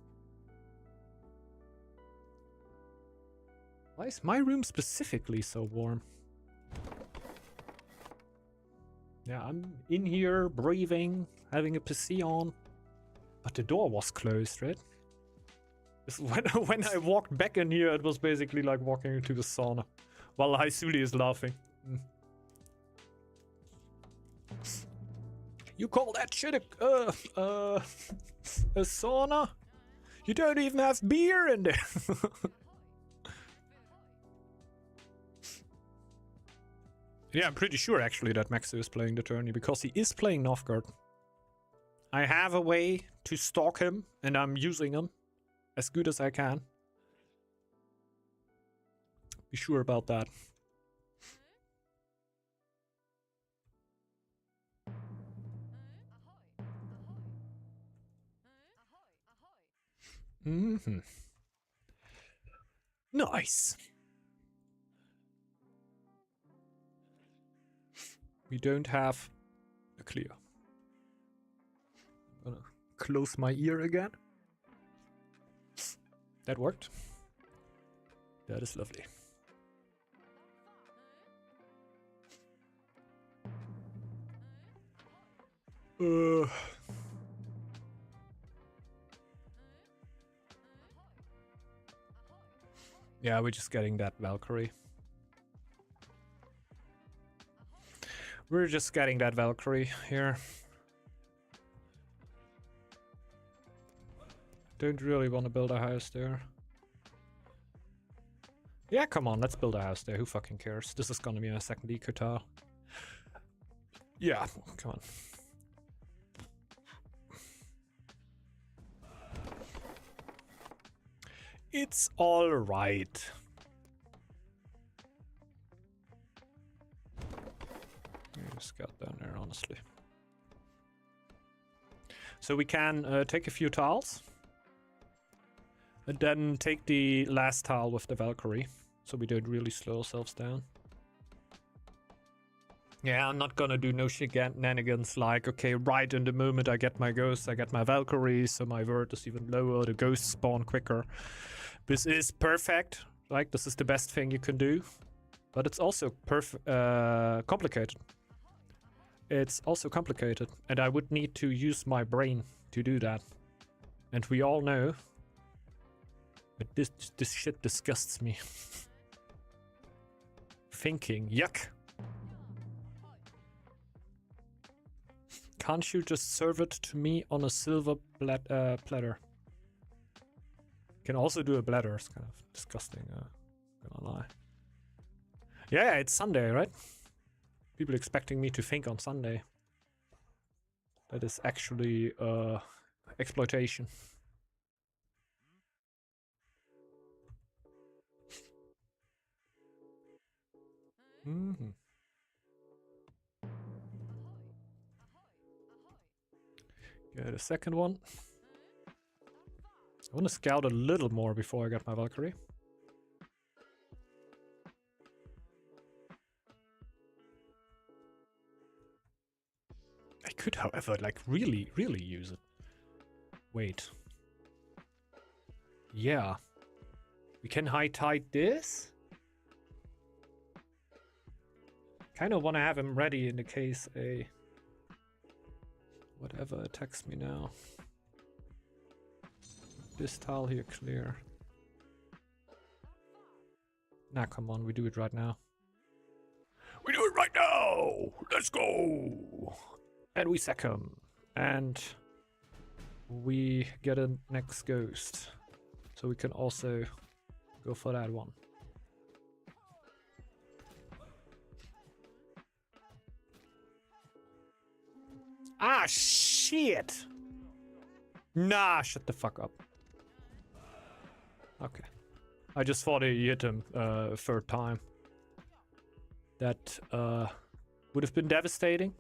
Why is my room specifically so warm? Yeah, I'm in here, breathing, having a PC on. But the door was closed, right? When I walked back in here, it was basically like walking into the sauna. While Haisuli is laughing. You call that shit a sauna? You don't even have beer in there. Yeah, I'm pretty sure actually that Maxo is playing the tourney because he is playing Northgard. I have a way to stalk him and I'm using him as good as I can. Be sure about that. Mm-hmm. Nice. We don't have a clear. I'm gonna close my ear again. That worked. That is lovely. Yeah, we're just getting that Valkyrie. We're just getting that Valkyrie here. Don't really want to build a house there. Yeah, come on, let's build a house there. Who fucking cares? This is gonna be my second eco tile. Yeah, come on. It's all right. Scout down there, honestly. So we can take a few tiles. And then take the last tile with the Valkyrie. So we don't really slow ourselves down. Yeah, I'm not gonna do no shenanigans like, okay, right in the moment I get my ghosts, I get my Valkyrie, so my word is even lower, the ghosts spawn quicker. This is perfect. Like, this is the best thing you can do. But it's also complicated. It's also complicated, and I would need to use my brain to do that. And we all know, but this shit disgusts me. Thinking, yuck. Can't you just serve it to me on a silver platter? Can also do a bladder. It's kind of disgusting. Gonna lie. Yeah, it's Sunday, right? People expecting me to think on Sunday. That is actually exploitation. Mm-hmm. Get a second one. I want to scout a little more before I get my Valkyrie. I could, however, like really use it. Wait. Yeah. We can high tide this? Kind of want to have him ready in the case a whatever attacks me now. This tile here clear. Nah, come on, we do it right now. We do it right now! Let's go! And we sack him. And we get a next ghost. So we can also go for that one. Ah, shit! Nah, shut the fuck up. Okay. I just thought he hit him third time. That would have been devastating.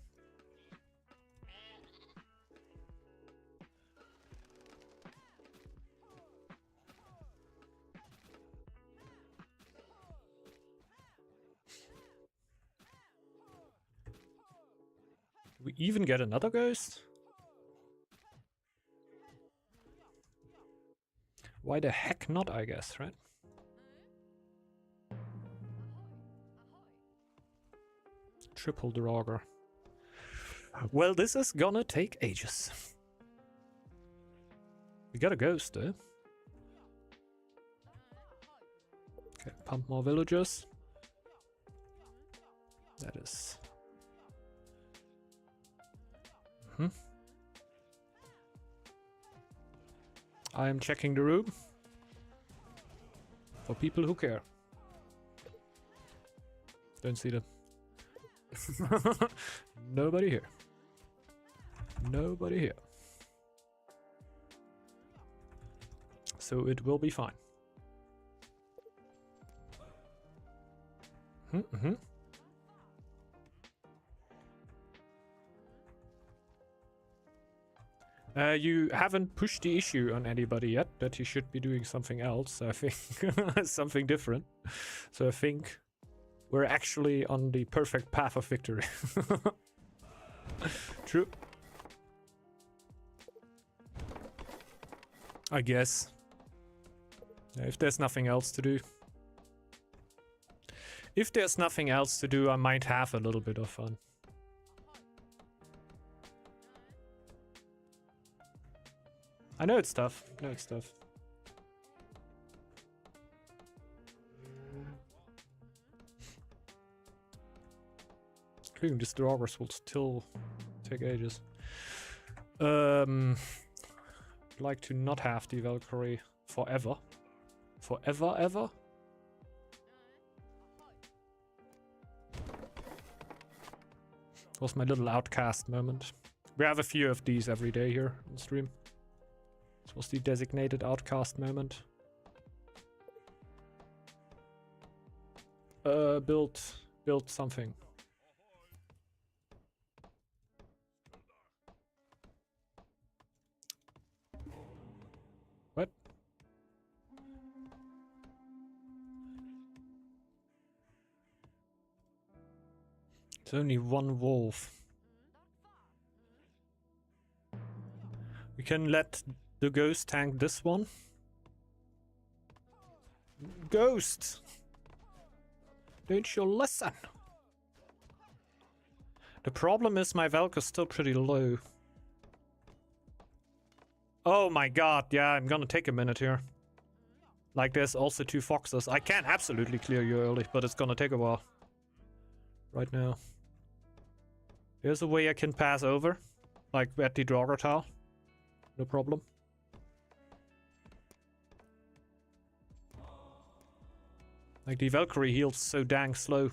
Do we even get another ghost? Why the heck not, I guess, right? Triple Draugr. Well, this is gonna take ages. We got a ghost, though. Okay, pump more villagers. That is... I am checking the room. For people who care. Don't see them. Nobody here. Nobody here. So it will be fine. Mm-hmm. You haven't pushed the issue on anybody yet, that you should be doing something else, I think. Something different. So I think we're actually on the perfect path of victory. True. I guess. If there's nothing else to do. If there's nothing else to do, I might have a little bit of fun. I know it's tough. I know it's tough. Clearing these drawers will still take ages. Like to not have the Valkyrie forever. Forever, ever? was my little outcast moment. We have a few of these every day here on stream. This was the designated outcast moment. Build something. What? It's only one wolf. We can let the ghost tank this one. Ghost! Don't you listen? The problem is my Valk is still pretty low. Oh my god, yeah, I'm gonna take a minute here. Like, there's also 2 foxes. I can absolutely clear you early, but it's gonna take a while. Right now. There's a way I can pass over. Like, at the Draugr tile. No problem. Like, the Valkyrie heals so dang slow.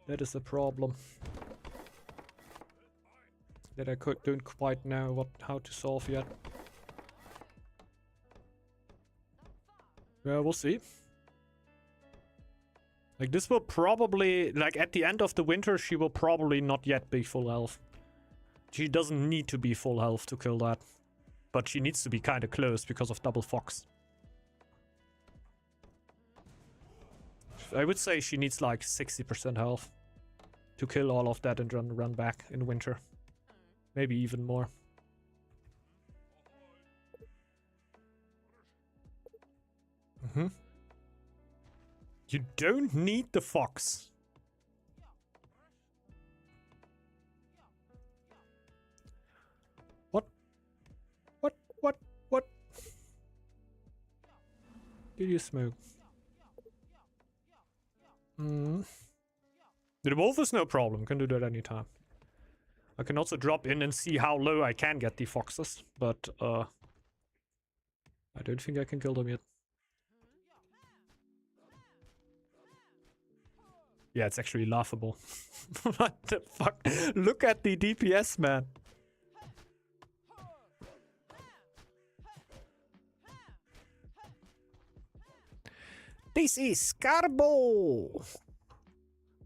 That is a problem. That I don't quite know how to solve yet. Well, we'll see. Like, this will probably, like, at the end of the winter, she will probably not yet be full health. She doesn't need to be full health to kill that. But she needs to be kind of close because of double fox. I would say she needs like 60% health to kill all of that and run back in winter. Maybe even more. You don't need the fox. What? Did you smoke? The wolf is no problem. Can do that anytime. I can also drop in and see how low I can get the foxes, but I don't think I can kill them yet. Yeah, it's actually laughable. What the fuck? Look at the DPS, man. This is Garbo.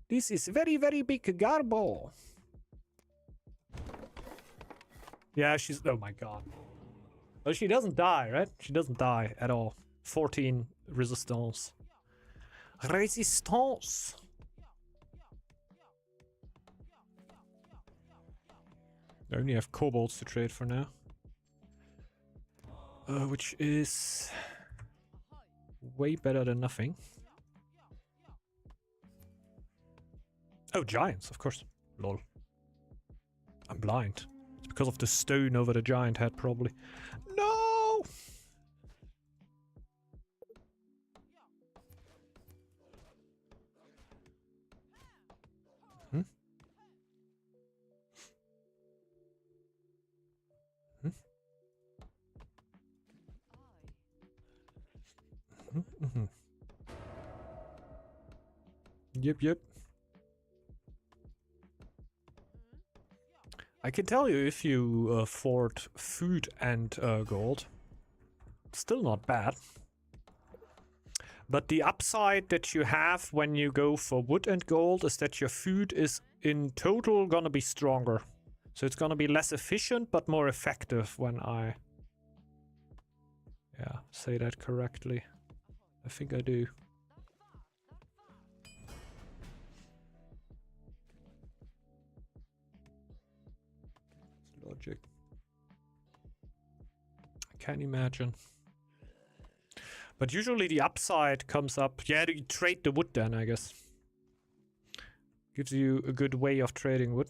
This is very, very big Garbo. Yeah, she's... Oh my god. Oh, she doesn't die, right? She doesn't die at all. 14 resistance. Resistance. I only have kobolds to trade for now. Which is... way better than nothing. Oh, giants, of course. Lol. I'm blind. It's because of the stone over the giant head, probably. No! Hmm? Hmm? Mm-hmm. Yep. I can tell you if you afford food and gold, still not bad. But the upside that you have when you go for wood and gold is that your food is in total gonna be stronger. So it's gonna be less efficient but more effective when I... yeah, say that correctly. I think I do. Logic. I can't imagine. But usually the upside comes up. Yeah, you trade the wood then, I guess. Gives you a good way of trading wood.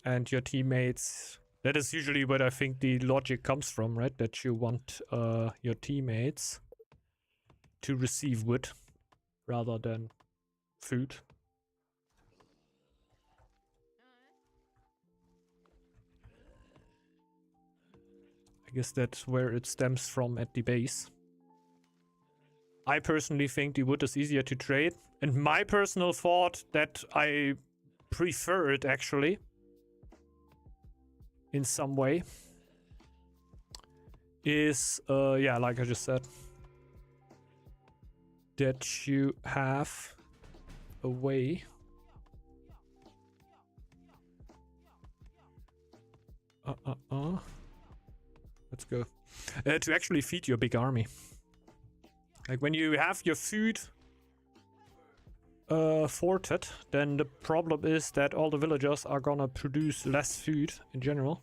And your teammates... that is usually where I think the logic comes from, right? That you want your teammates to receive wood rather than food. I guess that's where it stems from at the base. I personally think the wood is easier to trade. And my personal thought that I prefer it actually in some way is, yeah, like I just said, that you have a way let's go to actually feed your big army. Like when you have your food forted, then the problem is that all the villagers are gonna produce less food in general.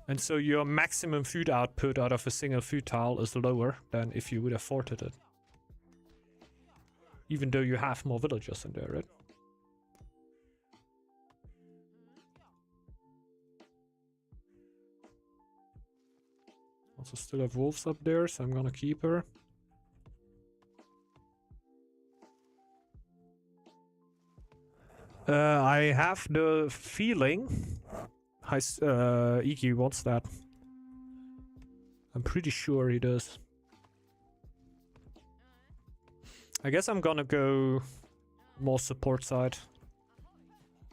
And so your maximum food output out of a single food tile is lower than if you would have forted it. Even though you have more villagers in there, right? Also still have wolves up there, so I'm gonna keep her. I have the feeling Iki wants that. I'm pretty sure he does. I guess I'm gonna go more support side.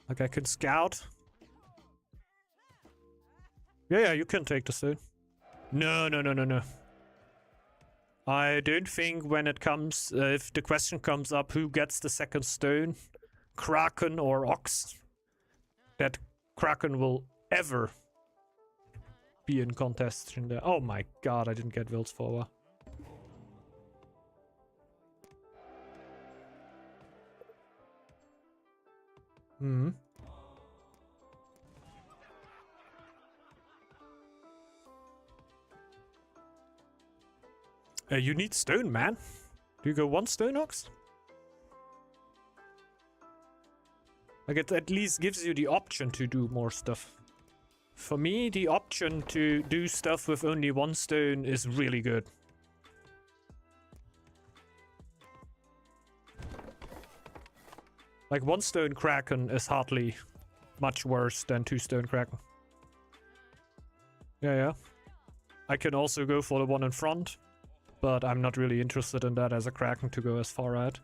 Like I can scout. Yeah, you can take the stone. No. I don't think when it comes, if the question comes up who gets the second stone, Kraken or Ox, that Kraken will ever be in contest in there. Oh my god, I didn't get Wildsforwer. You need stone, man. Do you go one stone, Ox? Like it at least gives you the option to do more stuff. For me, the option to do stuff with only one stone is really good. Like one stone Kraken is hardly much worse than two stone Kraken. Yeah. I can also go for the one in front, but I'm not really interested in that as a Kraken to go as far out.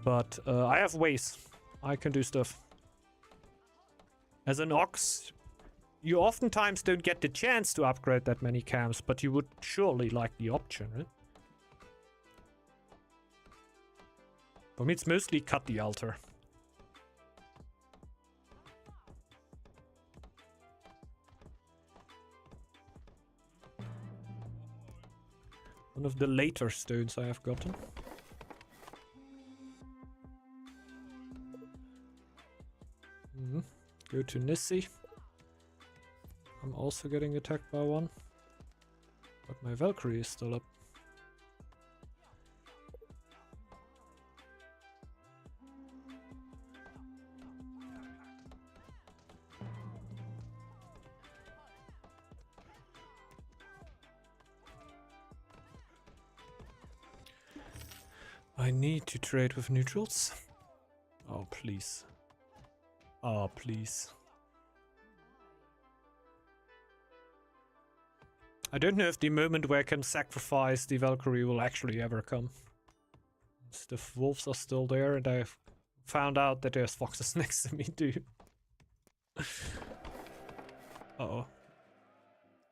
But I have ways. I can do stuff. As an Ox, you oftentimes don't get the chance to upgrade that many camps, but you would surely like the option, right? For me, it's mostly cut the altar. One of the later stones I have gotten. Go to Nissi. I'm also getting attacked by one. But my Valkyrie is still up. I need to trade with neutrals. Oh, please. Oh, please. I don't know if the moment where I can sacrifice the Valkyrie will actually ever come. The wolves are still there, and I've found out that there's foxes next to me too. Uh-oh.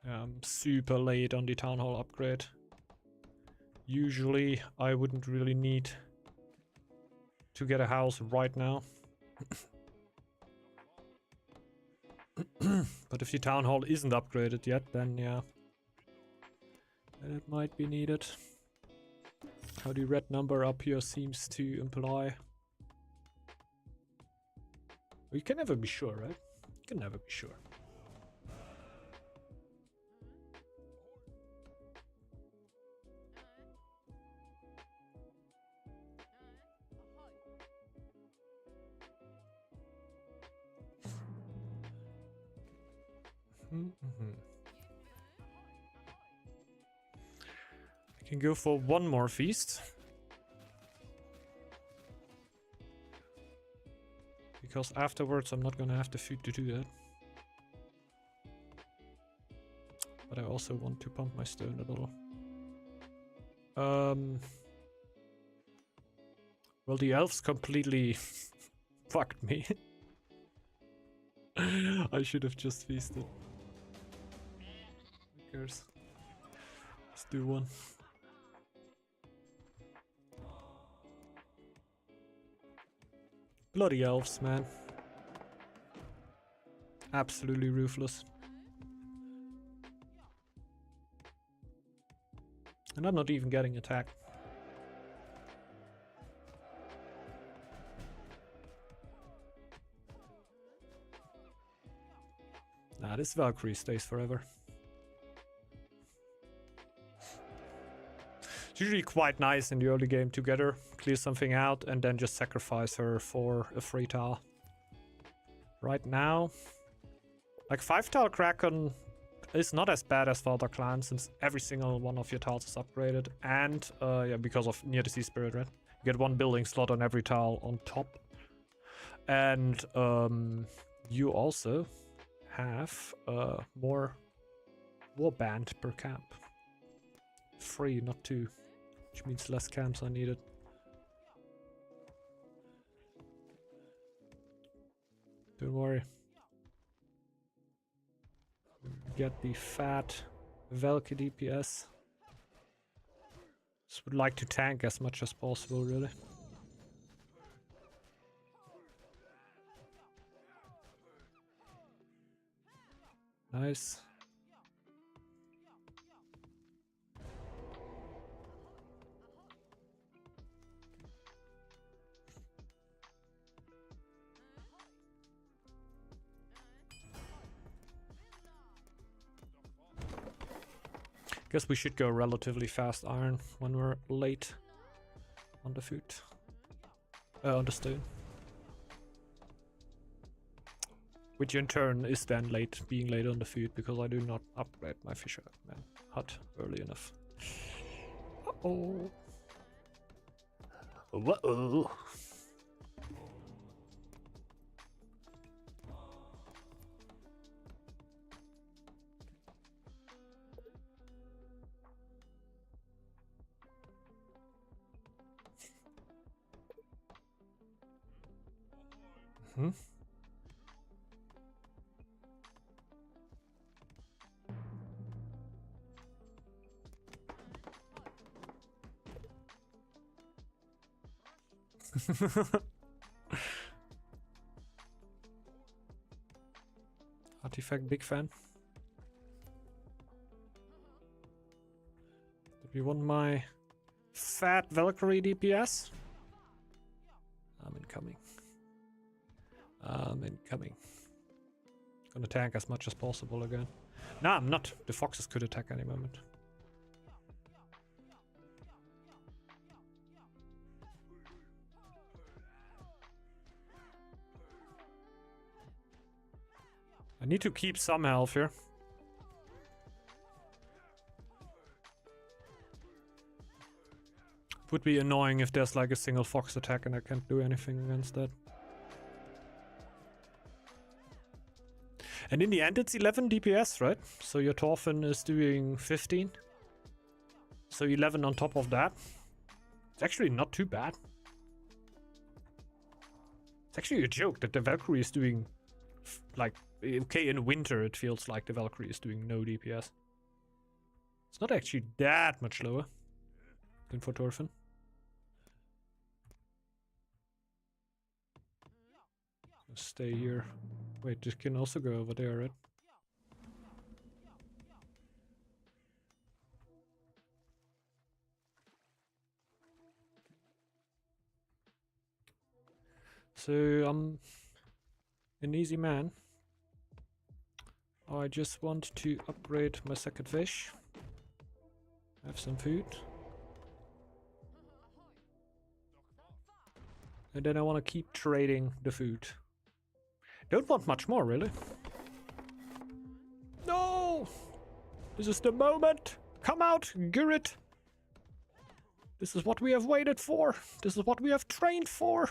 Yeah, I'm super late on the town hall upgrade. Usually, I wouldn't really need to get a house right now. But if the town hall isn't upgraded yet, then yeah, it might be needed. How the red number up here seems to imply. You can never be sure, right? You can never be sure. I can go for one more feast. Because afterwards I'm not gonna have the food to do that. But I also want to pump my stone a little. Well, the elves completely fucked me. I should have just feasted. Who cares? Let's do one. Bloody elves, man. Absolutely ruthless. And I'm not even getting attacked. Nah, this Valkyrie stays forever. It's usually quite nice in the early game to get her, clear something out, and then just sacrifice her for a free tile. Right now, like 5-tile Kraken is not as bad as for other clans, since every single one of your tiles is upgraded, and yeah, because of Near the Sea Spirit, right? You get 1 building slot on every tile on top, and you also have more warband per camp. 3, not 2, which means less camps are needed. Don't worry. Get the fat Valky DPS. Just would like to tank as much as possible, really. Nice. Guess we should go relatively fast iron when we're late on the food. On the stone. Which in turn is then being late on the food because I do not upgrade my fisherman hut early enough. Uh-oh. Uh-oh. Hmm? Artifact, big fan. Do you want my fat Valkyrie DPS? I'm incoming. I'm incoming. Gonna tank as much as possible again. Nah, I'm not. The foxes could attack any moment. I need to keep some health here. It would be annoying if there's like a single fox attack and I can't do anything against that. And in the end it's 11 DPS, right? So your Thorfinn is doing 15. So 11 on top of that. It's actually not too bad. It's actually a joke that the Valkyrie is doing like, okay, in winter it feels like the Valkyrie is doing no DPS. It's not actually that much lower than for Thorfinn. Stay here. Wait, this can also go over there, right? So I'm an easy man. I just want to upgrade my second fish. Have some food. And then I want to keep trading the food. Don't want much more, really. No! This is the moment! Come out, Gurrit! This is what we have waited for! This is what we have trained for!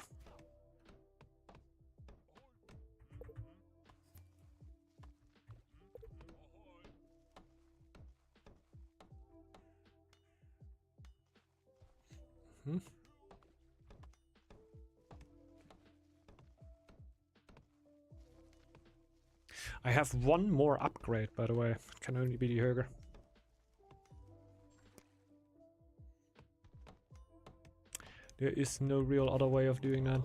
Mm-hmm. I have one more upgrade, by the way. It can only be the Hurger. There is no real other way of doing that.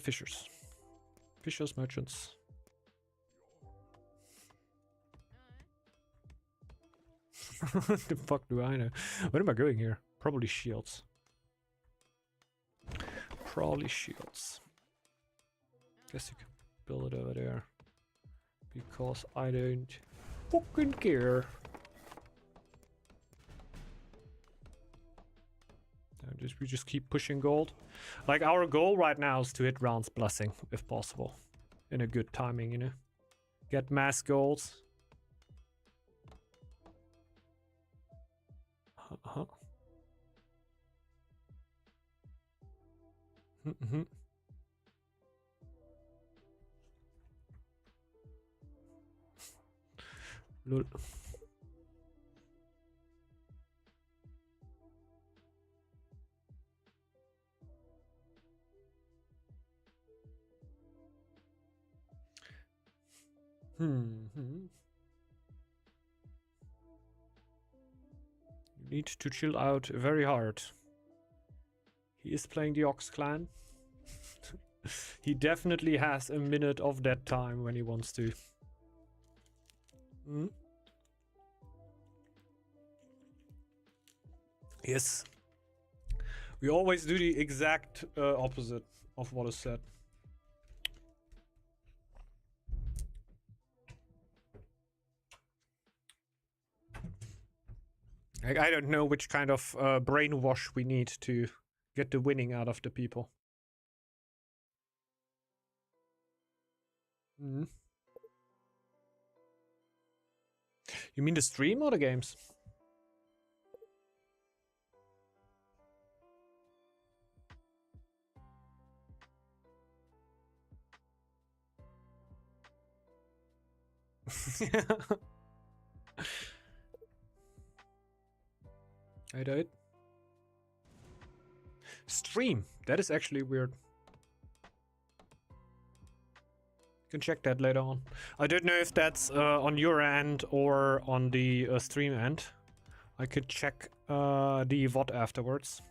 Fishers. Fishers, merchants. The fuck do I know? Where am I going here? Probably shields. Probably shields. Guess you can build it over there. Because I don't fucking care. We just keep pushing gold. Like, our goal right now is to hit Round's Blessing, if possible. In a good timing, you know. Get mass golds. Uh-huh. Mm-hmm. Lol. You need to chill out very hard. He is playing the Ox Clan. He definitely has a minute of that time when he wants to. Yes. We always do the exact opposite of what is said. I don't know which kind of brainwash we need to get the winning out of the people. You mean the stream or the games? I died. Stream. That is actually weird. You can check that later on. I don't know if that's on your end or on the stream end. I could check the VOD afterwards.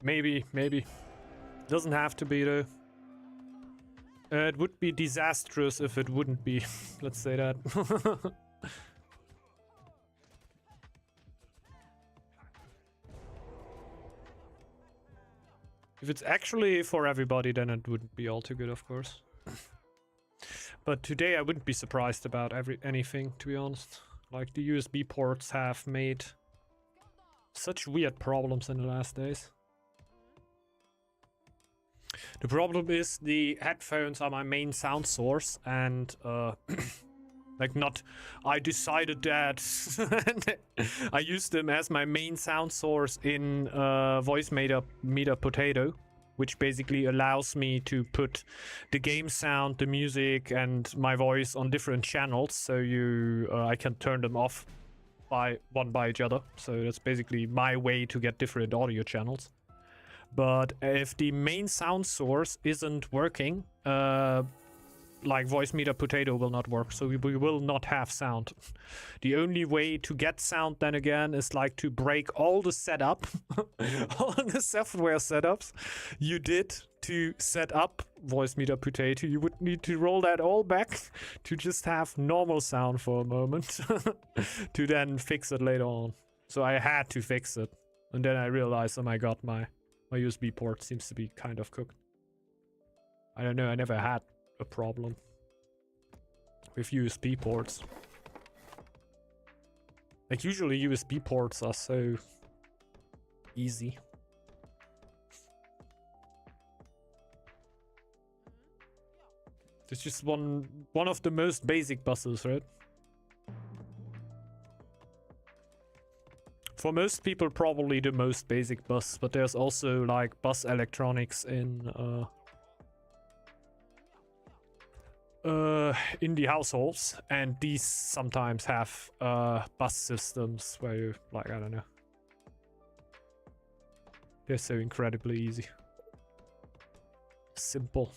Maybe. Doesn't have to be though. It would be disastrous if it wouldn't be. Let's say that. If it's actually for everybody, then it wouldn't be all too good, of course. But today I wouldn't be surprised about anything, to be honest. Like, the USB ports have made such weird problems in the last days. The problem is the headphones are my main sound source, and like, not I decided that I use them as my main sound source in Voice Meter Potato, which basically allows me to put the game sound, the music, and my voice on different channels, so I can turn them off by each other. So that's basically my way to get different audio channels. But if the main sound source isn't working, like Voice Meter Potato will not work, so we will not have sound. The only way to get sound then again is like to break all the setup, all the software setups you did to set up Voice Meter Potato. You would need to roll that all back to just have normal sound for a moment to then fix it later on. So I had to fix it, and then I realized, oh my god, my USB port seems to be kind of cooked. I don't know, I never had a problem with USB ports. Like, usually USB ports are so easy. It's just one of the most basic buses, right? For most people, probably the most basic bus, but there's also like bus electronics in the households, and these sometimes have bus systems where you, like, I don't know. They're so incredibly easy. Simple.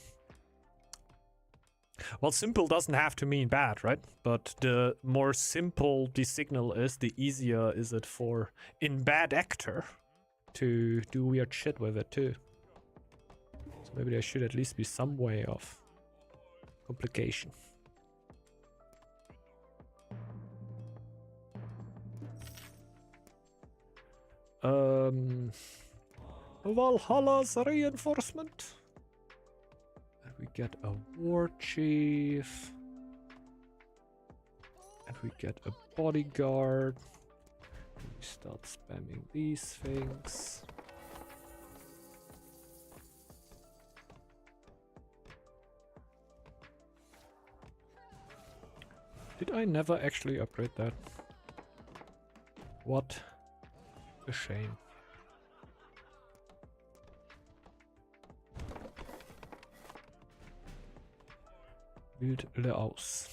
Well, simple doesn't have to mean bad, right? But the more simple the signal is, the easier is it for in bad actor to do weird shit with it too. So maybe there should at least be some way of complication. Valhalla's reinforcement. And we get a war chief. And we get a bodyguard. And we start spamming these things. Did I never actually upgrade that? What a shame. Bild alle aus.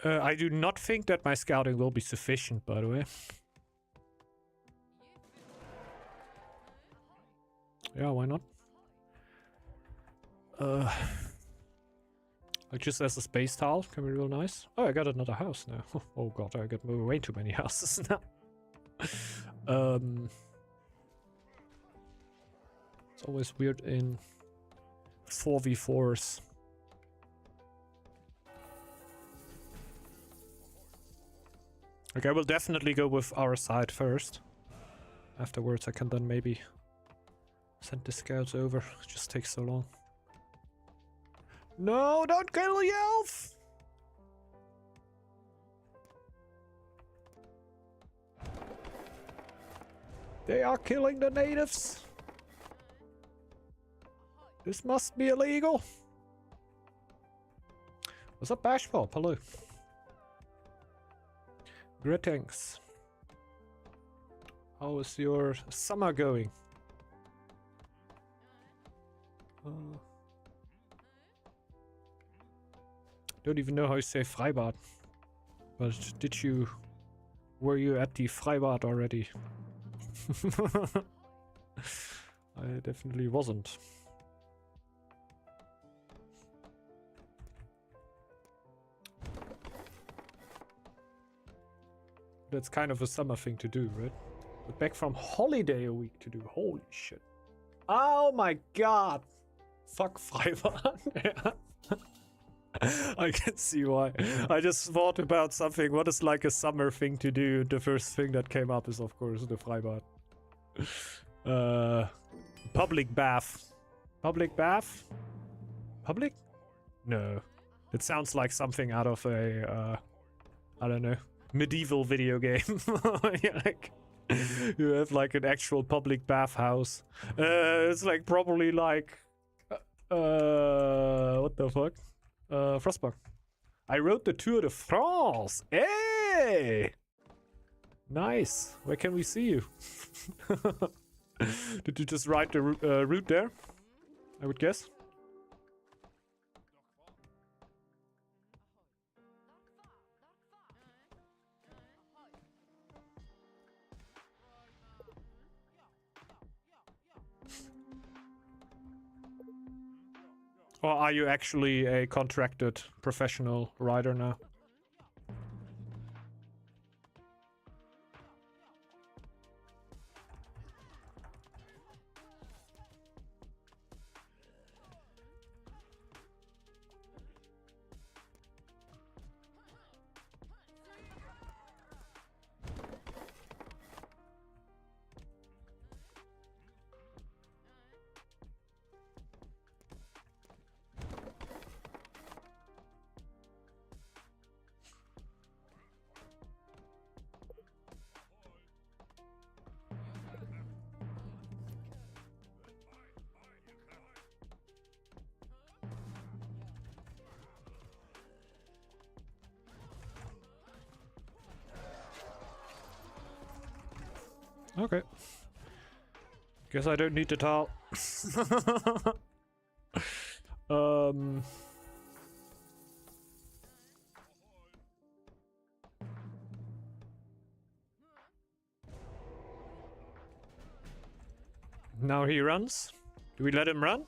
I do not think that my scouting will be sufficient, by the way. Yeah, why not? Like just as a space tile, can be real nice. Oh, I got another house now. Oh god, I got way too many houses now. It's always weird in 4v4s. Okay, I will definitely go with our side first. Afterwards, I can then maybe send the scouts over. It just takes so long. No, don't kill the elf! They are killing the natives. This must be illegal. What's up, Bashpop? Hello. Greetings. How is your summer going? Don't even know how you say Freibad. But were you at the Freibad already? I definitely wasn't. That's kind of a summer thing to do, right? But back from holiday a week to do. Holy shit. Oh my god. Fuck Freibad. I can see why. I just thought about something. What is like a summer thing to do? The first thing that came up is, of course, the Freibad. Public bath. Public bath? Public? No. It sounds like something out of a, I don't know, medieval video game. Like, you have like an actual public bathhouse. It's like probably like, what the fuck? Frostbug. I wrote the Tour de France. Hey! Nice. Where can we see you? Did you just write the route there? I would guess. Or are you actually a contracted professional rider now? Okay. Guess I don't need the towel. Now he runs. Do we let him run?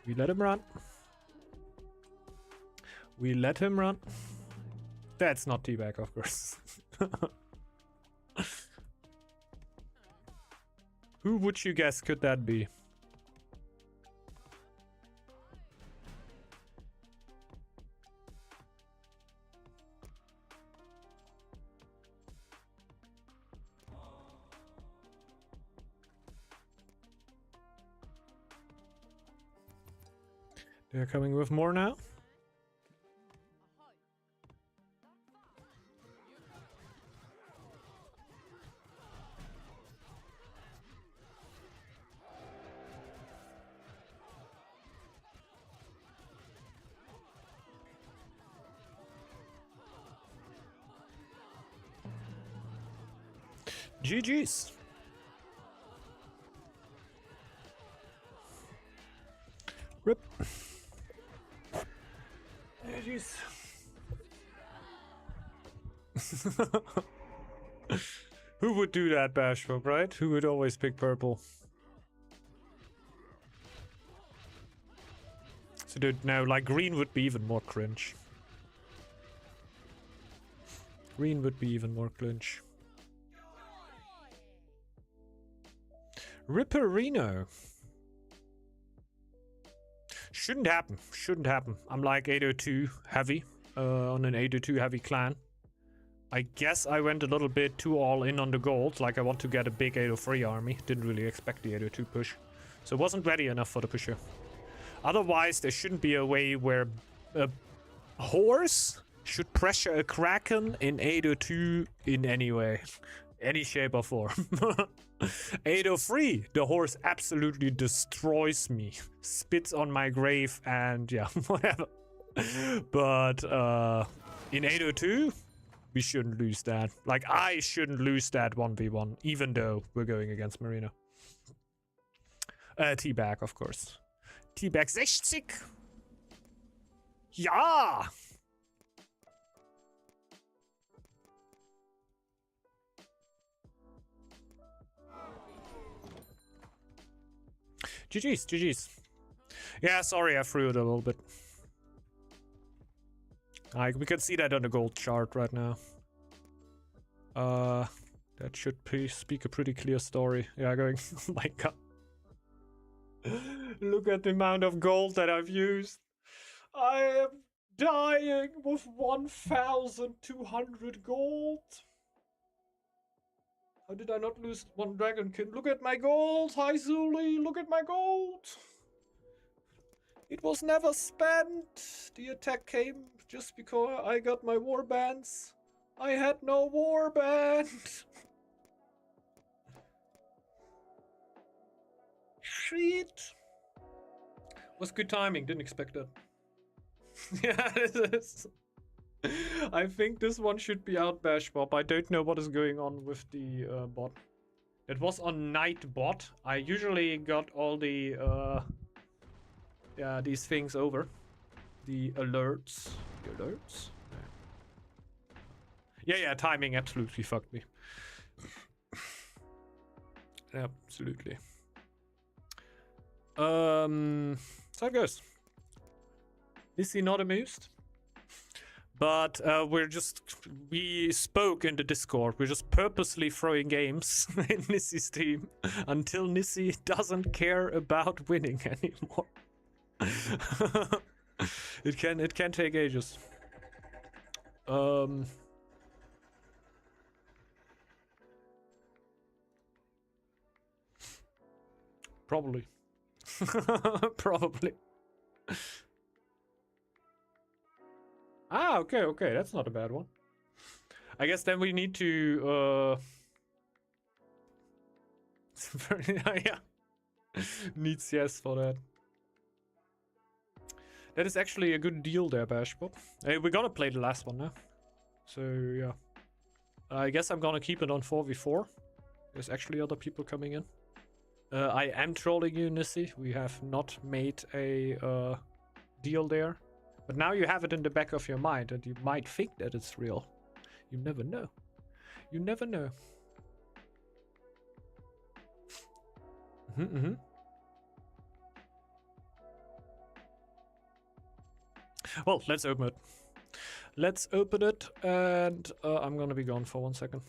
We let him run. We let him run. That's not teabag, of course. Who would you guess could that be? They're coming with more now. GG's. Rip. GG's. Who would do that, Bashful, right? Who would always pick purple? So dude, no, like green would be even more cringe. Green would be even more cringe. Ripperino. Shouldn't happen. Shouldn't happen. I'm like 802 heavy on an 802 heavy clan. I guess I went a little bit too all in on the gold. Like I want to get a big 803 army. Didn't really expect the 802 push. So it wasn't ready enough for the pusher. Otherwise, there shouldn't be a way where a horse should pressure a Kraken in 802 in any way. Any shape or form. 803, the horse absolutely destroys me. Spits on my grave and yeah, whatever. But in 802, we shouldn't lose that. Like, I shouldn't lose that 1v1, even though we're going against Marino. Teabag, of course. Teabag 60. Ja! GG's, GG's. Yeah, sorry, I threw it a little bit. Like, we can see that on the gold chart right now. That should speak a pretty clear story. Yeah, going, oh my god. Look at the amount of gold that I've used. I am dying with 1,200 gold. How did I not lose one dragonkin? Look at my gold! Hi Zuli, look at my gold! It was never spent! The attack came just because I got my warbands. I had no warband! Shit! Was good timing, didn't expect that. Yeah, this is... I think this one should be out, Bash Bob. I don't know what is going on with the bot. It was on night bot. I usually got all the yeah, these things over. The alerts. The alerts? Yeah, timing absolutely fucked me. Absolutely. So it goes. Is he not amused? But we spoke in the Discord. We're just purposely throwing games in Nissy's team until Nissy doesn't care about winning anymore. It can take ages. Probably. Probably. Ah, okay, that's not a bad one. I guess then we need to yeah. Needs yes for that. That is actually a good deal there, Bashpop. Hey, we're gonna play the last one now. So yeah. I guess I'm gonna keep it on 4v4. There's actually other people coming in. I am trolling you, Nissi. We have not made a deal there. But now you have it in the back of your mind, and you might think that it's real. You never know. You never know. Well, let's open it. Let's open it, and I'm gonna be gone for 1 second.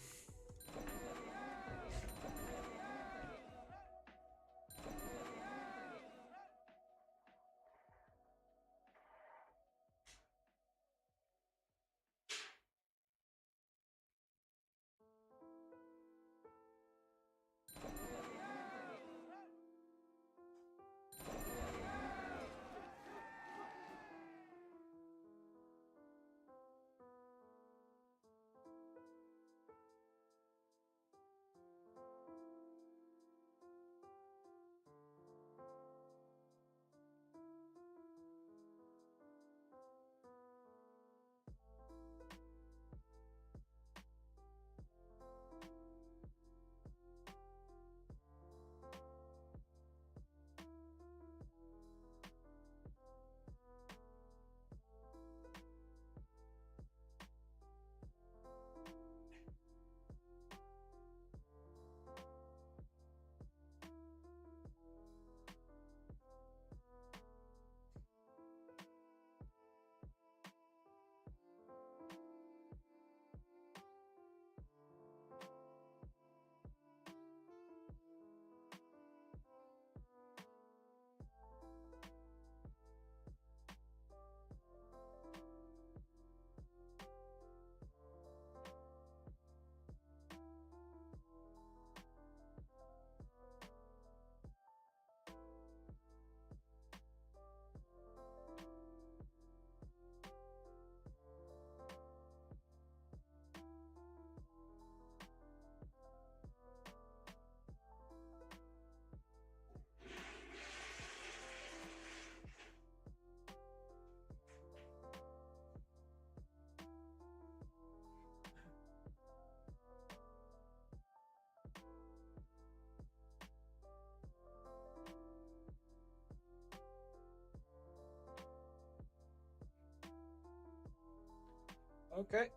Okay.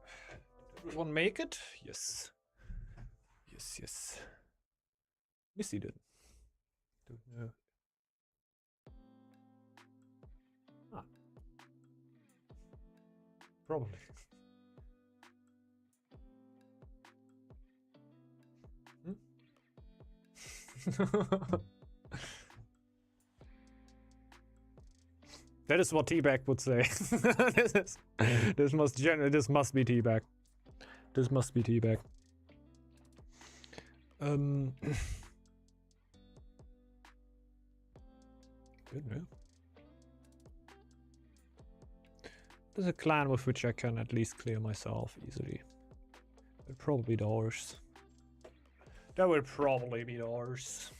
Did everyone make it? Yes. Yes, yes. Missy did. Don't know. Ah. Probably. That is what Teabag would say. this must be Teabag. This must be Teabag. Don't know. There's a clan with which I can at least clear myself easily. It'll probably be ours. That will probably be ours.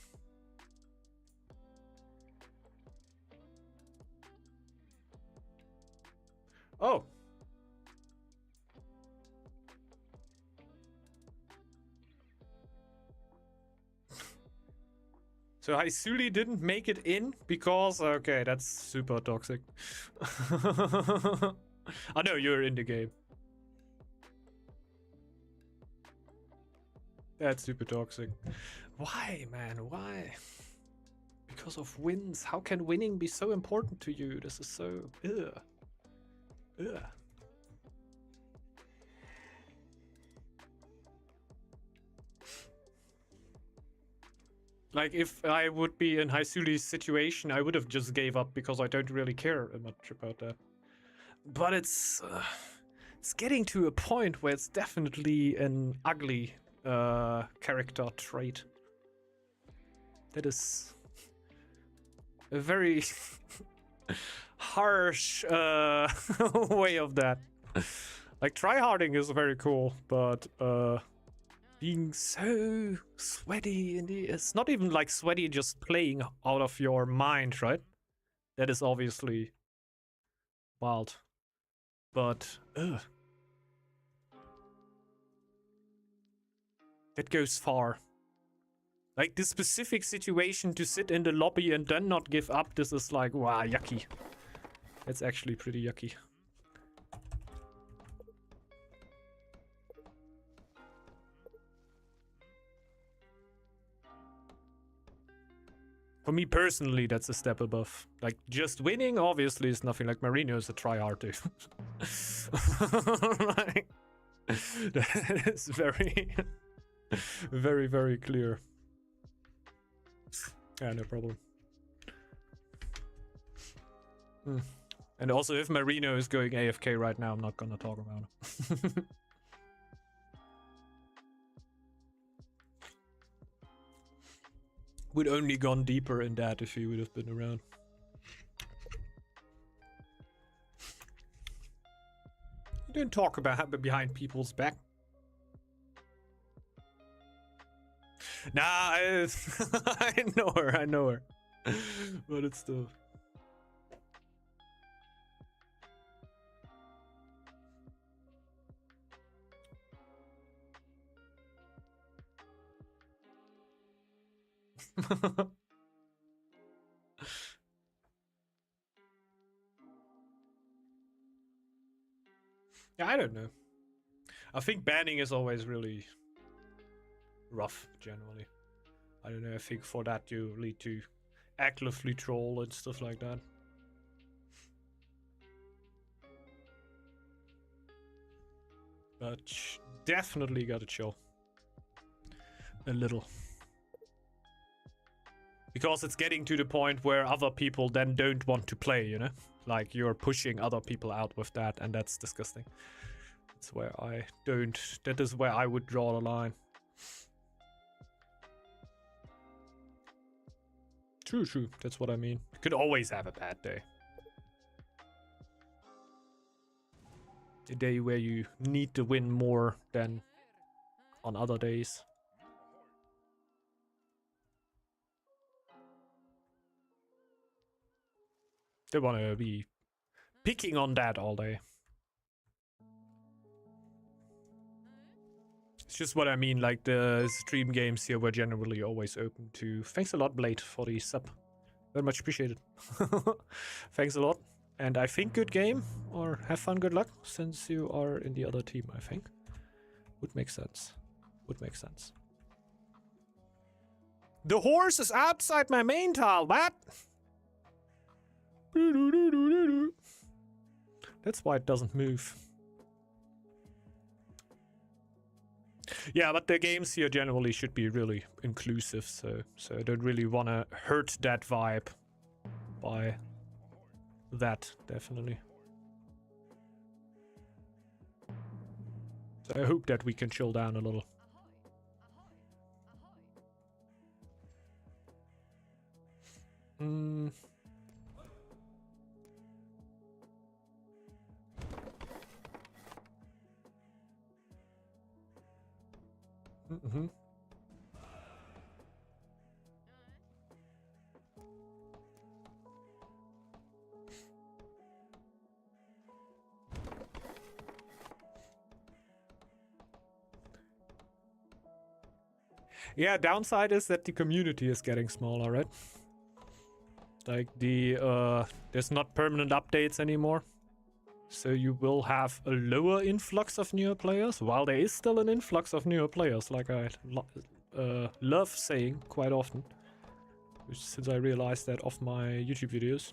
Oh. So Haisuli didn't make it in because... Okay, that's super toxic. I know you're in the game. That's super toxic. Why, man? Why? Because of wins. How can winning be so important to you? This is so... Ugh. Ugh. Like, if I would be in Haisuli's situation, I would have just gave up because I don't really care much about that. But it's getting to a point where it's definitely an ugly character trait. That is a very harsh way of that. Like, tryharding is very cool, but being so sweaty it's not even like sweaty just playing out of your mind, right? That is obviously wild. But that goes far. Like, this specific situation to sit in the lobby and then not give up, this is like, wow, yucky. It's actually pretty yucky. For me personally, that's a step above. Like, just winning, obviously, is nothing. Like, Marino is a tryhard, too. Like, that is very, very, very clear. Yeah, no problem. And also, if Marino is going AFK right now, I'm not gonna talk about him. Would only gone deeper in that if he would have been around. You don't talk about behind people's back. Nah, I know her, but it's still. Yeah, I don't know. I think banning is always really rough, generally. I don't know, I think for that you need to actively troll and stuff like that. But definitely gotta chill. A little. Because it's getting to the point where other people then don't want to play, you know? Like, you're pushing other people out with that, and that's disgusting. That's where I don't... That is where I would draw the line. True, true. That's what I mean. You could always have a bad day. A day where you need to win more than on other days. Don't want to be picking on that all day. It's just what I mean, like the stream games here were generally always open to... Thanks a lot, Blade, for the sub. Very much appreciated. Thanks a lot. And I think good game, or have fun, good luck, since you are in the other team, I think. Would make sense. Would make sense. The horse is outside my main tile, what? That's why it doesn't move. Yeah, but the games here generally should be really inclusive, so I don't really want to hurt that vibe by that, definitely. So I hope that we can chill down a little. Yeah, downside is that the community is getting smaller, right? Like there's not permanent updates anymore. So you will have a lower influx of newer players, while there is still an influx of newer players, like I love saying quite often. Since I realized that off my YouTube videos.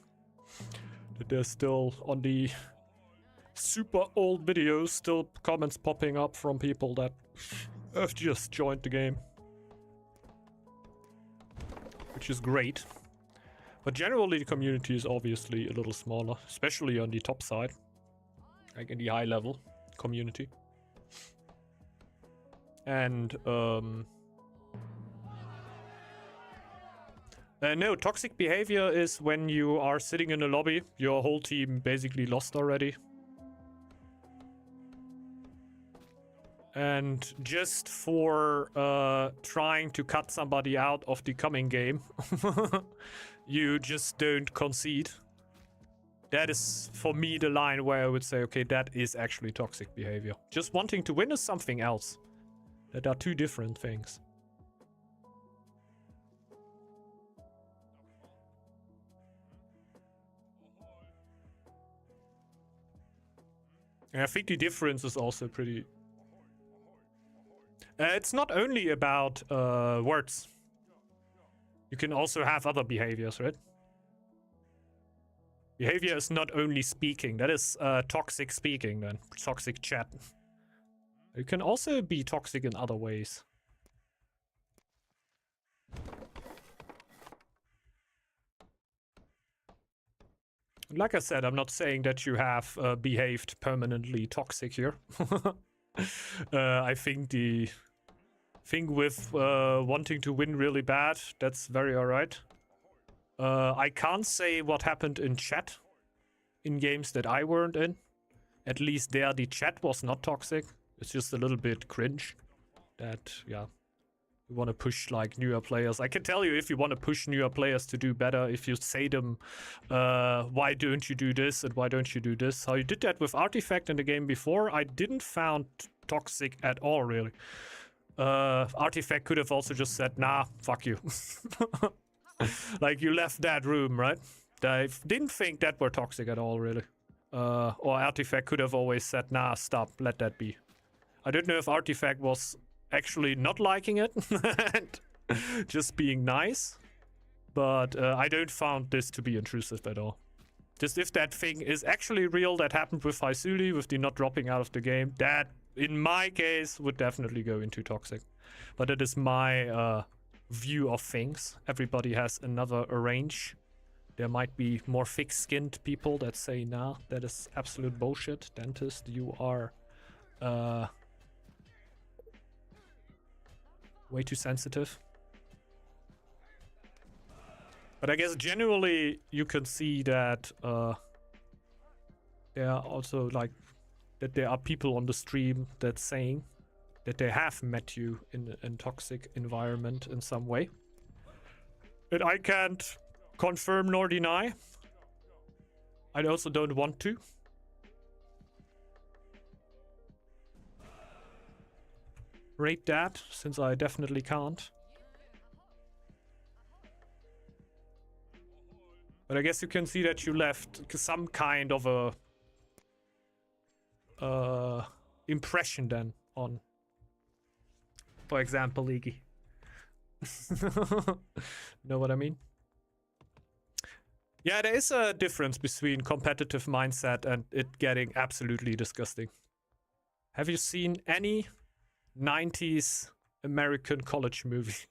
That there's still, on the super old videos, still comments popping up from people that have just joined the game. Which is great. But generally the community is obviously a little smaller, especially on the top side. Like in the high level community. And no, toxic behavior is when you are sitting in a lobby, your whole team basically lost already. And just for trying to cut somebody out of the coming game, you just don't concede. That is, for me, the line where I would say, okay, that is actually toxic behavior. Just wanting to win is something else. That are two different things. And I think the difference is also pretty... it's not only about words. You can also have other behaviors, right? Behavior is not only speaking. That is toxic speaking then. Toxic chat. It can also be toxic in other ways. Like I said, I'm not saying that you have behaved permanently toxic here. I think the thing with wanting to win really bad, that's very alright. I can't say what happened in chat in games that I weren't in. At least there the chat was not toxic. It's just a little bit cringe that, yeah, you want to push like newer players. I can tell you if you want to push newer players to do better, if you say them, why don't you do this and why don't you do this? How you did that with Artifact in the game before, I didn't found toxic at all, really. Artifact could have also just said, nah, fuck you. Like, you left that room, right? I didn't think that were toxic at all, really. Or Artifact could have always said, nah, stop, let that be. I don't know if Artifact was actually not liking it and just being nice, but I don't found this to be intrusive at all. Just if that thing is actually real that happened with Haisuli, with the not dropping out of the game, that, in my case, would definitely go into toxic. But it is my view of things. Everybody has another range. There might be more thick-skinned people that say, nah, that is absolute bullshit. Dentist, you are way too sensitive. But I guess generally you can see that there are also like that there are people on the stream that saying that they have met you in a toxic environment in some way. And I can't confirm nor deny. I also don't want to. Rate that, since I definitely can't. But I guess you can see that you left some kind of a impression then on, for example, Iggy. Know what I mean? Yeah, there is a difference between competitive mindset and it getting absolutely disgusting. Have you seen any 90s American college movie?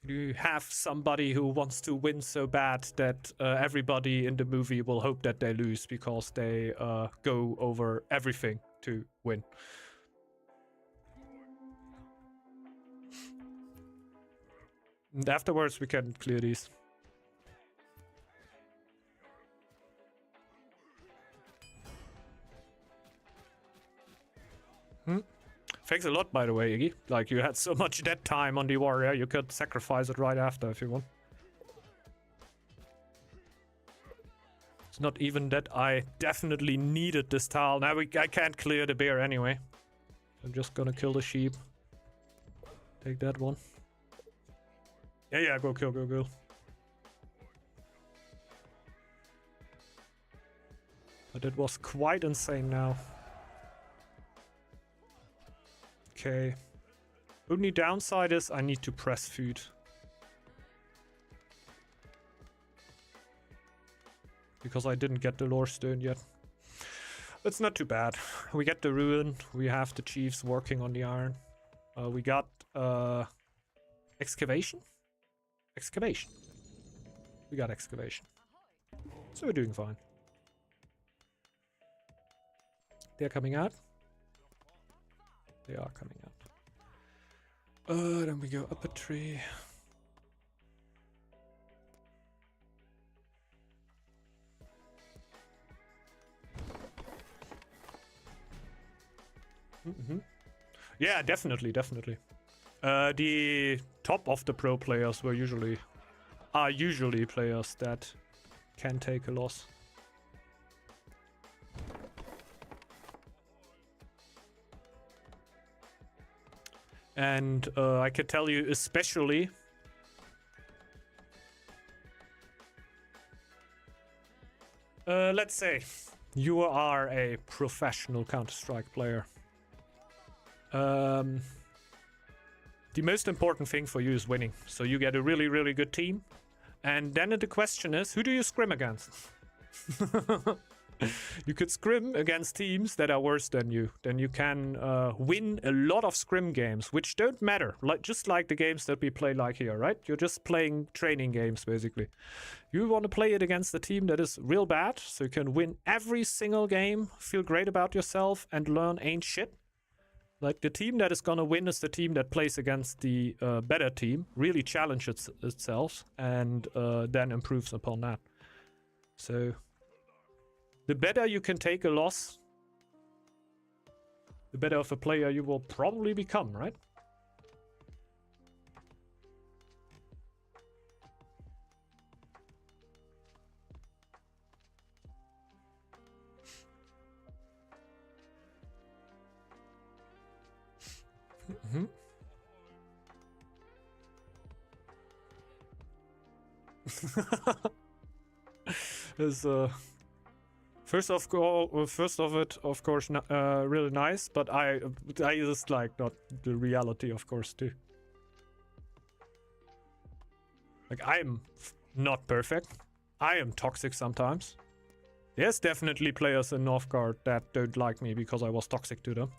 You have somebody who wants to win so bad that everybody in the movie will hope that they lose because they go over everything to win. And afterwards we can clear these. Thanks a lot, by the way, Iggy. Like, you had so much dead time on the warrior, you could sacrifice it right after if you want. It's not even that I definitely needed this tile. Now I can't clear the bear anyway. I'm just gonna kill the sheep. Take that one. Yeah, go kill, go. But it was quite insane now. Okay. Only downside is I need to press food. Because I didn't get the lore stone yet. It's not too bad. We get the ruin. We have the chiefs working on the iron. We got excavation? Excavation. We got excavation. So we're doing fine. They're coming out. They are coming out. Then we go up a tree. Yeah, definitely. The top of the pro players are usually players that can take a loss. And I can tell you especially Let's say you are a professional Counter-Strike player. The most important thing for you is winning. So you get a really, really good team. And then the question is, who do you scrim against? You could scrim against teams that are worse than you. Then you can win a lot of scrim games, which don't matter. Just like the games that we play like here, right? You're just playing training games, basically. You want to play it against a team that is real bad, so you can win every single game, feel great about yourself, and learn ain't shit. Like, the team that is gonna win is the team that plays against the better team, really challenges itself, and then improves upon that. So, the better you can take a loss, the better of a player you will probably become, right? Mm-hmm. Is first of it, of course, really nice, but I just like not the reality, of course, too. Like, I'm not perfect. I am toxic sometimes. There's definitely players in Northgard that don't like me because I was toxic to them.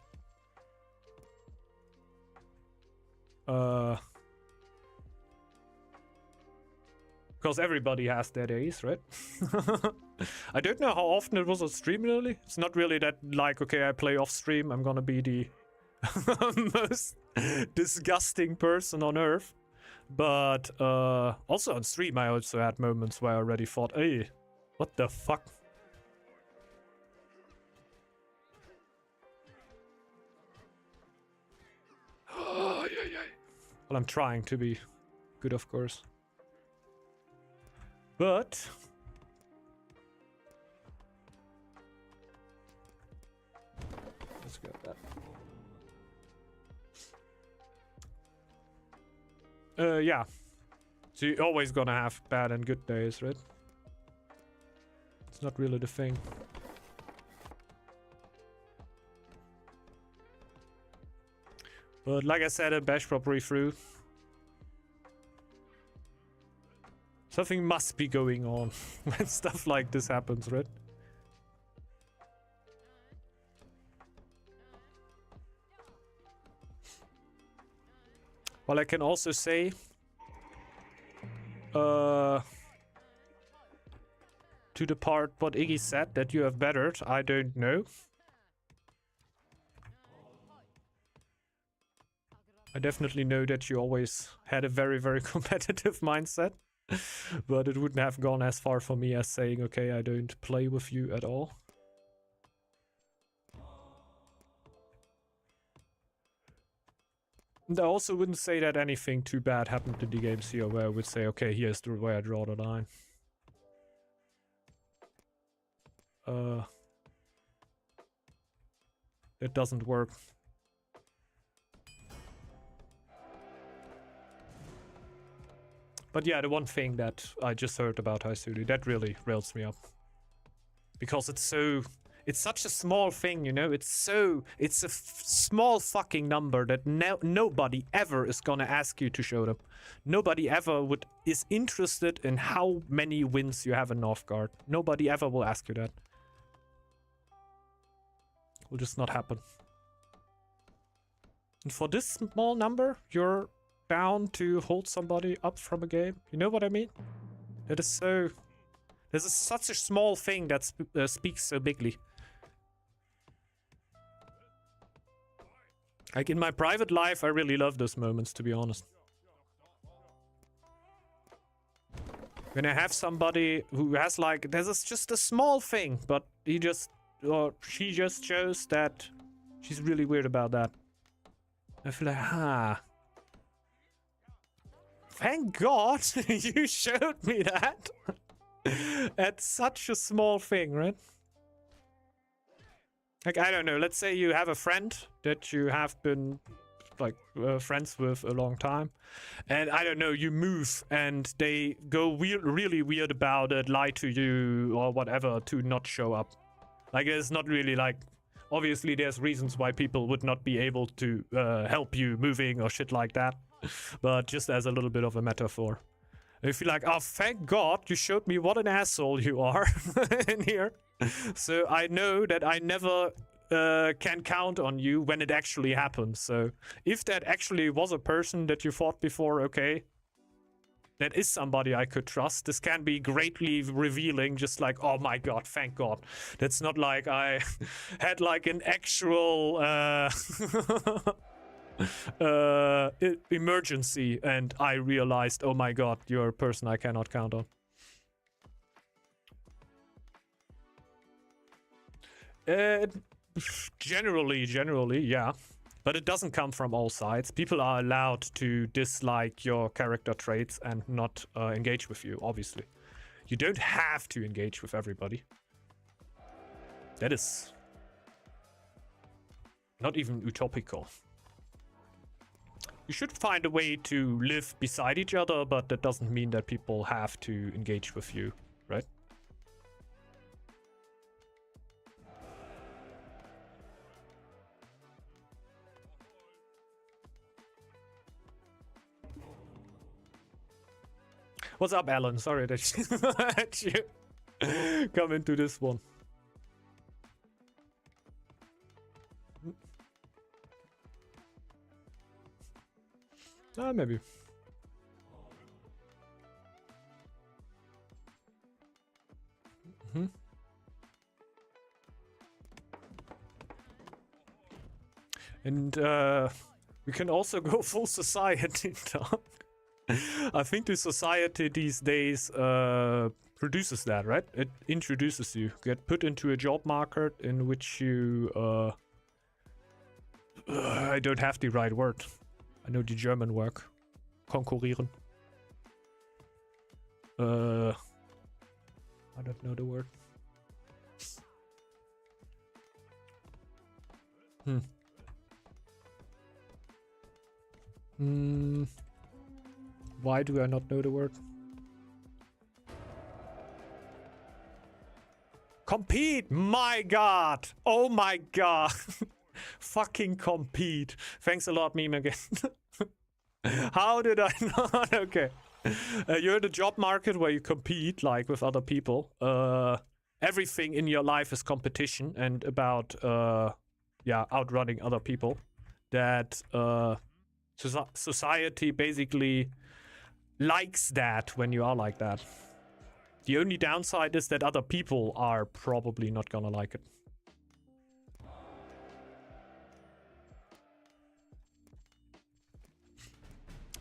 Because everybody has their days, right? I don't know how often it was on stream, really. It's not really that, like, okay, I play off stream, I'm gonna be the most disgusting person on earth. But also on stream, I also had moments where I already thought, hey, what the fuck? Well, I'm trying to be good, of course. But let's get that. Yeah. So you're always gonna have bad and good days, right? It's not really the thing. But like I said, a bash properly through. Something must be going on when stuff like this happens, right? Well, I can also say to the part what Iggy said that you have bettered, I don't know. I definitely know that you always had a very, very competitive mindset. But it wouldn't have gone as far for me as saying, okay, I don't play with you at all. And I also wouldn't say that anything too bad happened in the games here where I would say, okay, here's the where I draw the line. It doesn't work. But yeah, the one thing that I just heard about Haisuri, that really rails me up. Because it's such a small thing, you know? It's a small fucking number that nobody ever is gonna ask you to show them. Nobody ever is interested in how many wins you have in Northgard. Nobody ever will ask you that. Will just not happen. And for this small number, you're down to hold somebody up from a game. You know what I mean? That is so... This is such a small thing that speaks so bigly. Like, in my private life, I really love those moments, to be honest. When I have somebody who has, like, there's just a small thing, but he just, or she just shows that she's really weird about that. I feel like, thank God you showed me that. That's such a small thing, right? Like, I don't know, let's say you have a friend that you have been like friends with a long time, and I don't know, you move and they go really weird about it, lie to you or whatever to not show up. Like, it's not really like, obviously there's reasons why people would not be able to help you moving or shit like that, but just as a little bit of a metaphor. If you're like, oh, thank God you showed me what an asshole you are in here. So I know that I never can count on you when it actually happens. So if that actually was a person that you fought before, okay, that is somebody I could trust. This can be greatly revealing, just like, oh my God, thank God. That's not like I had like an actual emergency and I realized, oh my God, you're a person I cannot count on. Generally, yeah. But it doesn't come from all sides. People are allowed to dislike your character traits and not engage with you, obviously. You don't have to engage with everybody. That is not even utopical. You should find a way to live beside each other, but that doesn't mean that people have to engage with you, right? What's up, Alan? Sorry that you come into this one. Maybe. And we can also go full society talk. I think the society these days produces that, right? It introduces you. Get put into a job market in which you... I don't have the right word. I know the German word. Konkurrieren. I don't know the word. Why do I not know the word? Compete! My God! Oh my God! Fucking compete. Thanks a lot, meme again. How did I not? Okay. You're in the job market where you compete, like, with other people. Everything in your life is competition and about, outrunning other people. That, society basically likes that when you are like that. The only downside is that other people are probably not gonna like it.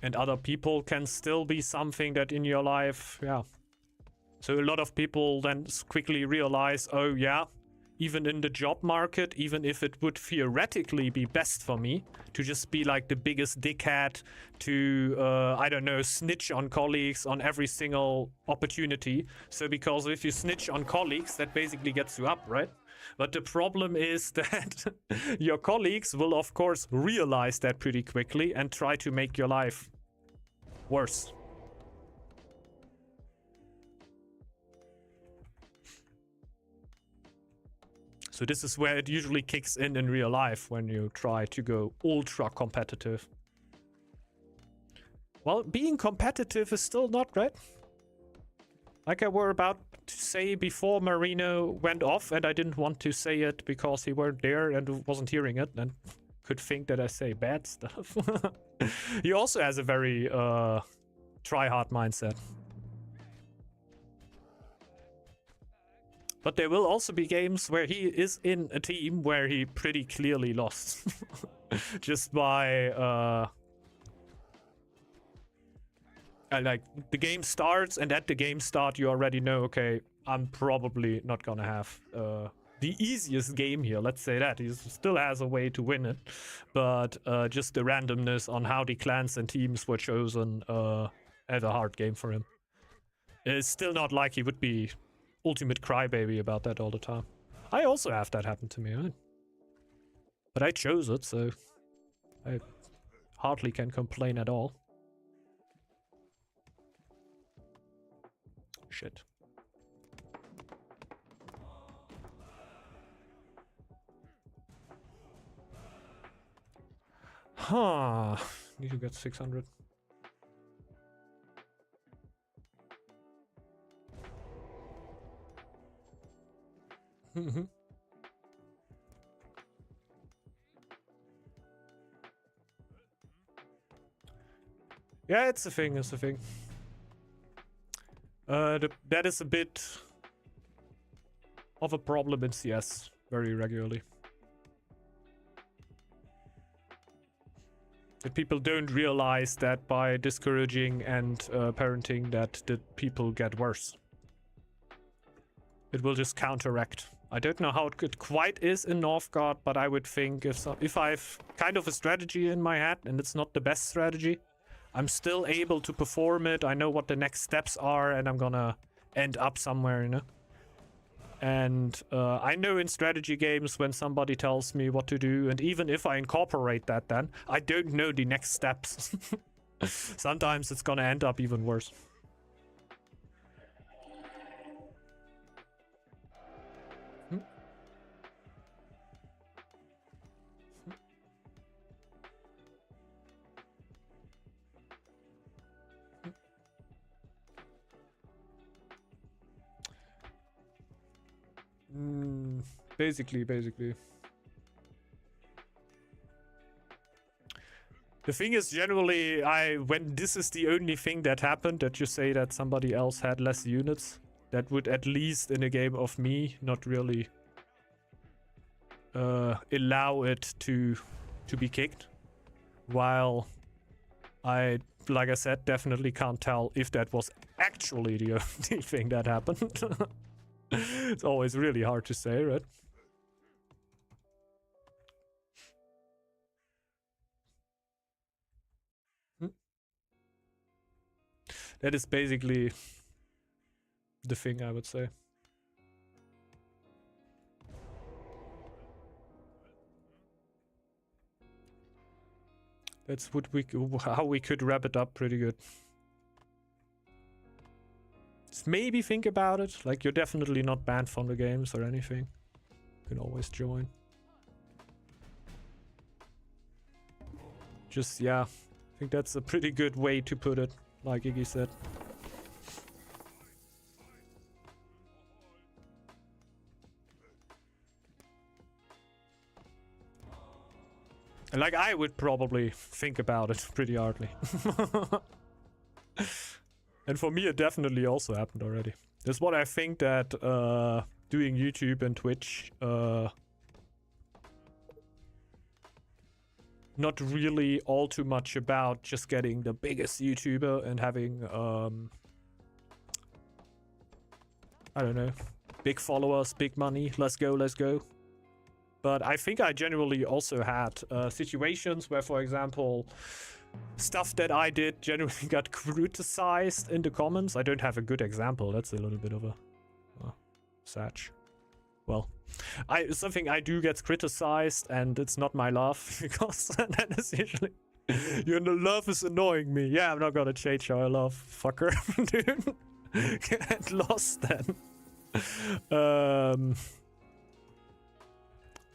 And other people can still be something that in your life, yeah. So a lot of people then quickly realize, oh yeah, even in the job market, even if it would theoretically be best for me to just be like the biggest dickhead, to, I don't know, snitch on colleagues on every single opportunity. So because if you snitch on colleagues, that basically gets you up, right? But the problem is that your colleagues will, of course, realize that pretty quickly and try to make your life worse. So this is where it usually kicks in real life when you try to go ultra competitive. Well, being competitive is still not right. Like I were about to say before Marino went off, and I didn't want to say it because he weren't there and wasn't hearing it and could think that I say bad stuff. He also has a very try-hard mindset. But there will also be games where he is in a team where he pretty clearly lost. Just by... like, the game starts, and at the game start you already know, okay, I'm probably not gonna have the easiest game here, let's say that. He still has a way to win it, but just the randomness on how the clans and teams were chosen had a hard game for him. It's still not like he would be ultimate crybaby about that all the time. I also have that happen to me, right? But I chose it, so hardly can complain at all. Shit. Huh. Need to get 600. Yeah, it's a thing, it's a thing. That is a bit of a problem in CS very regularly. That people don't realize that by discouraging and parenting that the people get worse. It will just counteract. I don't know how it quite is in Northgard, but I would think if I've kind of a strategy in my head and it's not the best strategy, I'm still able to perform it. I know what the next steps are and I'm gonna end up somewhere, you know? And I know in strategy games when somebody tells me what to do, and even if I incorporate that then, I don't know the next steps. Sometimes it's gonna end up even worse. Basically. The thing is, generally, when this is the only thing that happened, that you say that somebody else had less units, that would at least in a game of me not really allow it to be kicked. While I, like I said, definitely can't tell if that was actually the only thing that happened. It's always really hard to say, right? That is basically the thing, I would say. That's how we could wrap it up pretty good. Just maybe think about it. Like, you're definitely not banned from the games or anything. You can always join. Just, yeah. I think that's a pretty good way to put it, like Iggy said. And like, I would probably think about it pretty hardly. And for me, it definitely also happened already. That's what I think that doing YouTube and Twitch, not really all too much about just getting the biggest YouTuber and having, I don't know, big followers, big money, let's go, let's go. But I think I generally also had situations where, for example, stuff that I did generally got criticized in the comments. I don't have a good example. That's a little bit of a satch. Well, something I do gets criticized, and it's not my love, because that is usually your love is annoying me. Yeah, I'm not gonna change how I love, fucker. Dude, get lost then.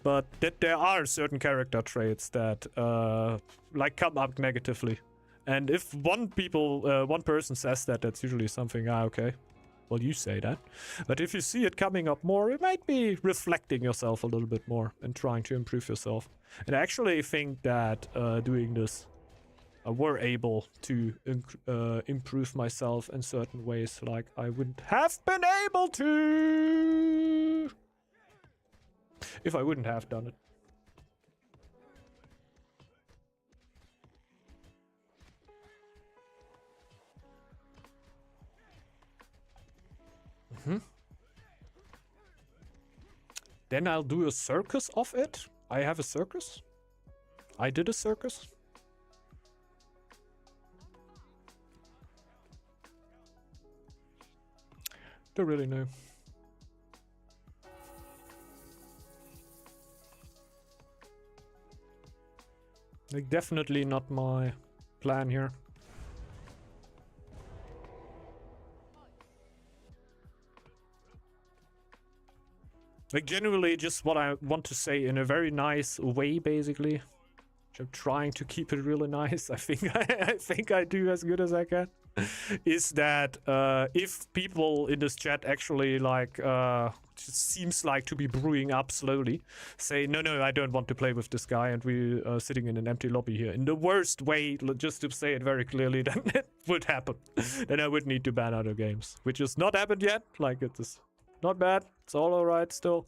But that there are certain character traits that like come up negatively, and if one person says that, that's usually something. Okay, well, you say that, but if you see it coming up more, it might be reflecting yourself a little bit more and trying to improve yourself. And I actually think that doing this, I were able to improve myself in certain ways, like I wouldn't have been able to if I wouldn't have done it. Then I'll do a circus of it. I have a circus. I did a circus. Don't really know. Like, definitely not my plan here. Like, generally, just what I want to say in a very nice way, basically. Which I'm trying to keep it really nice. I think I think I do as good as I can. Is that if people in this chat actually like just seems like to be brewing up slowly, say no, I don't want to play with this guy, and we are sitting in an empty lobby here in the worst way, just to say it very clearly, then it would happen. Then I would need to ban other games, which has not happened yet. Like, it is not bad. It's all alright still.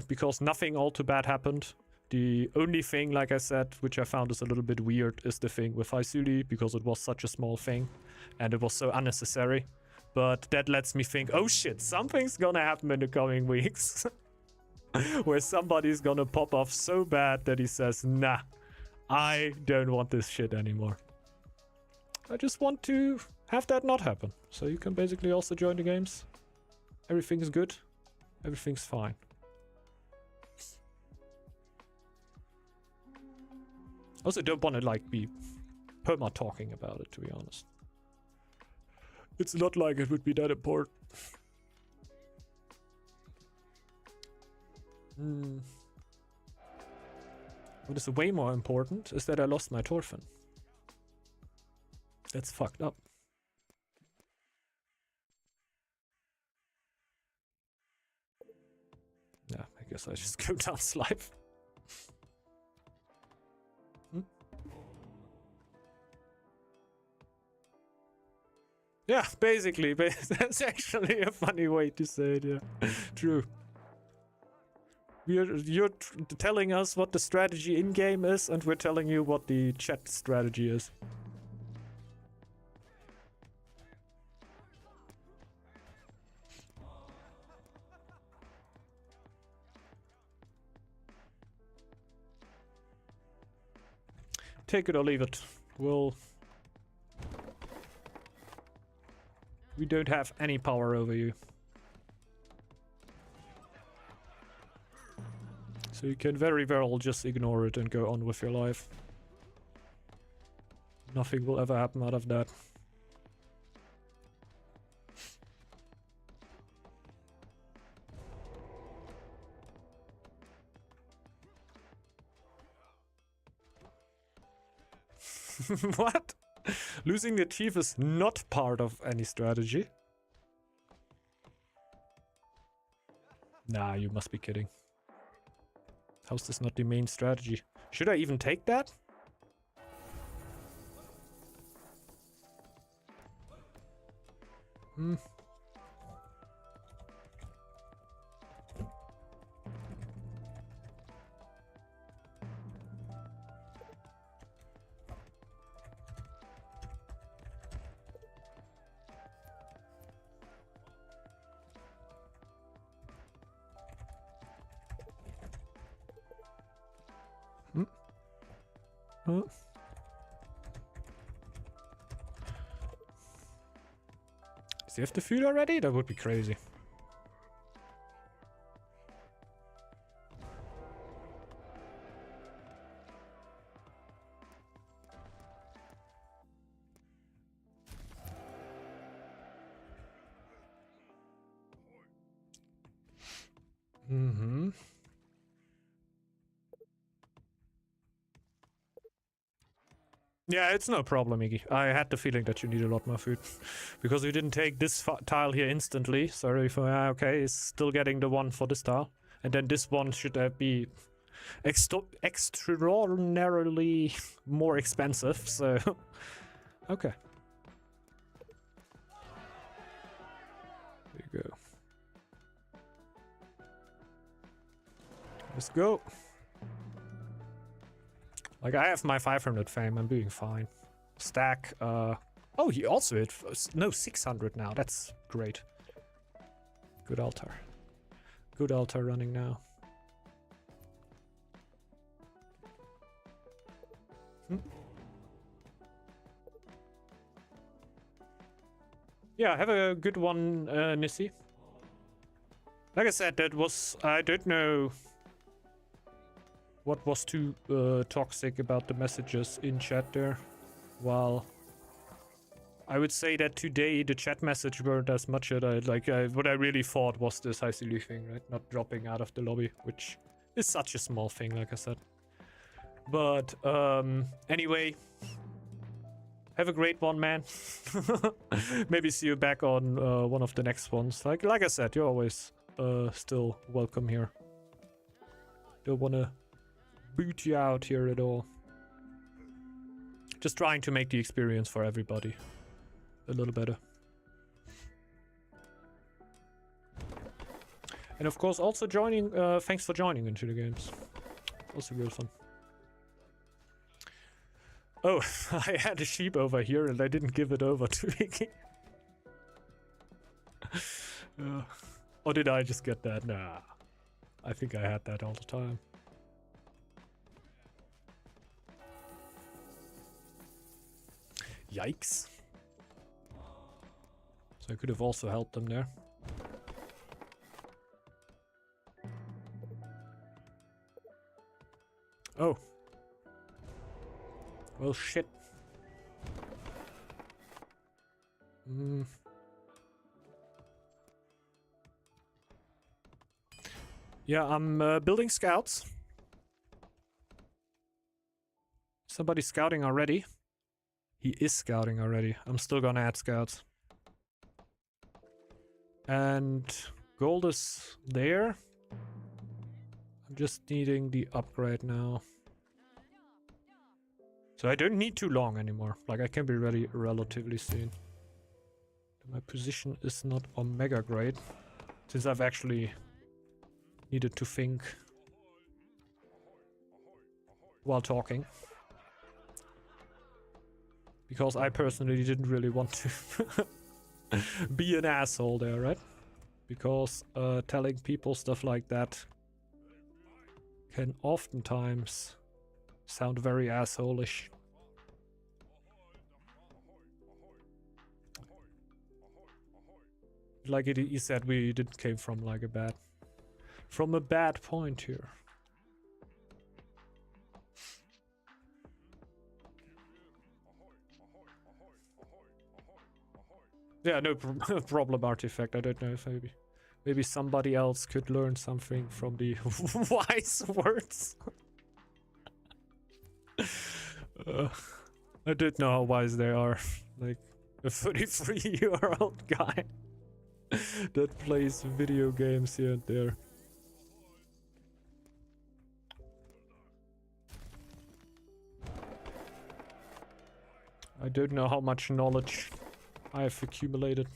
Because nothing all too bad happened. The only thing, like I said, which I found is a little bit weird, is the thing with Haisuli, because it was such a small thing and it was so unnecessary. But that lets me think, oh shit, something's gonna happen in the coming weeks. Where somebody's gonna pop off so bad that he says, nah, I don't want this shit anymore. I just want to have that not happen. So you can basically also join the games. Everything's good. Everything's fine. Also, don't want to like be perma talking about it, to be honest. It's not like it would be that important. What is way more important is that I lost my Torfin. That's fucked up. Yeah, I guess I just go down slide. Yeah, basically, but that's actually a funny way to say it, yeah. True. You're telling us what the strategy in-game is, and we're telling you what the chat strategy is. Take it or leave it. We don't have any power over you. So you can very well just ignore it and go on with your life. Nothing will ever happen out of that. What? Losing the chief is not part of any strategy. Nah, you must be kidding. How's this not the main strategy? Should I even take that? Does he have the food already? That would be crazy. Yeah, it's no problem, Iggy. I had the feeling that you need a lot more food. Because you didn't take this tile here instantly. Sorry for... okay, it's still getting the one for this tile. And then this one should be extraordinarily more expensive, so... okay. There you go. Let's go. Like, I have my 500 fame, I'm doing fine. Stack, oh, he also hit, no, 600 now, that's great. Good altar. Good altar running now. Yeah, have a good one, Nissi. Like I said, that was, I don't know What was too toxic about the messages in chat there? Well, I would say that today the chat message weren't as much as what I really thought was this High Silly thing, right? Not dropping out of the lobby, which is such a small thing, like I said. But anyway, have a great one, man. Maybe see you back on one of the next ones. Like I said, you're always still welcome here. Don't wanna boot you out here at all. Just trying to make the experience for everybody a little better. And of course also joining, thanks for joining into the games. Also real fun. Oh, I had a sheep over here and I didn't give it over to Vicky. Or did I just get that? Nah. I think I had that all the time. Yikes. So I could have also helped them there. Oh. Well, shit. Yeah, I'm building scouts. Somebody's scouting already. He is scouting already. I'm still gonna add scouts. And gold is there. I'm just needing the upgrade now. So I don't need too long anymore. Like I can be ready relatively soon. My position is not omega great. Since I've actually needed to think while talking. Because I personally didn't really want to be an asshole there, right? Because telling people stuff like that can oftentimes sound very asshole-ish. Like he said, we didn't came from like a bad point here. Yeah, no problem, Artifact. I don't know if maybe somebody else could learn something from the wise words. I don't know how wise they are. Like a 33-year-old guy that plays video games here and there. I don't know how much knowledge I have accumulated.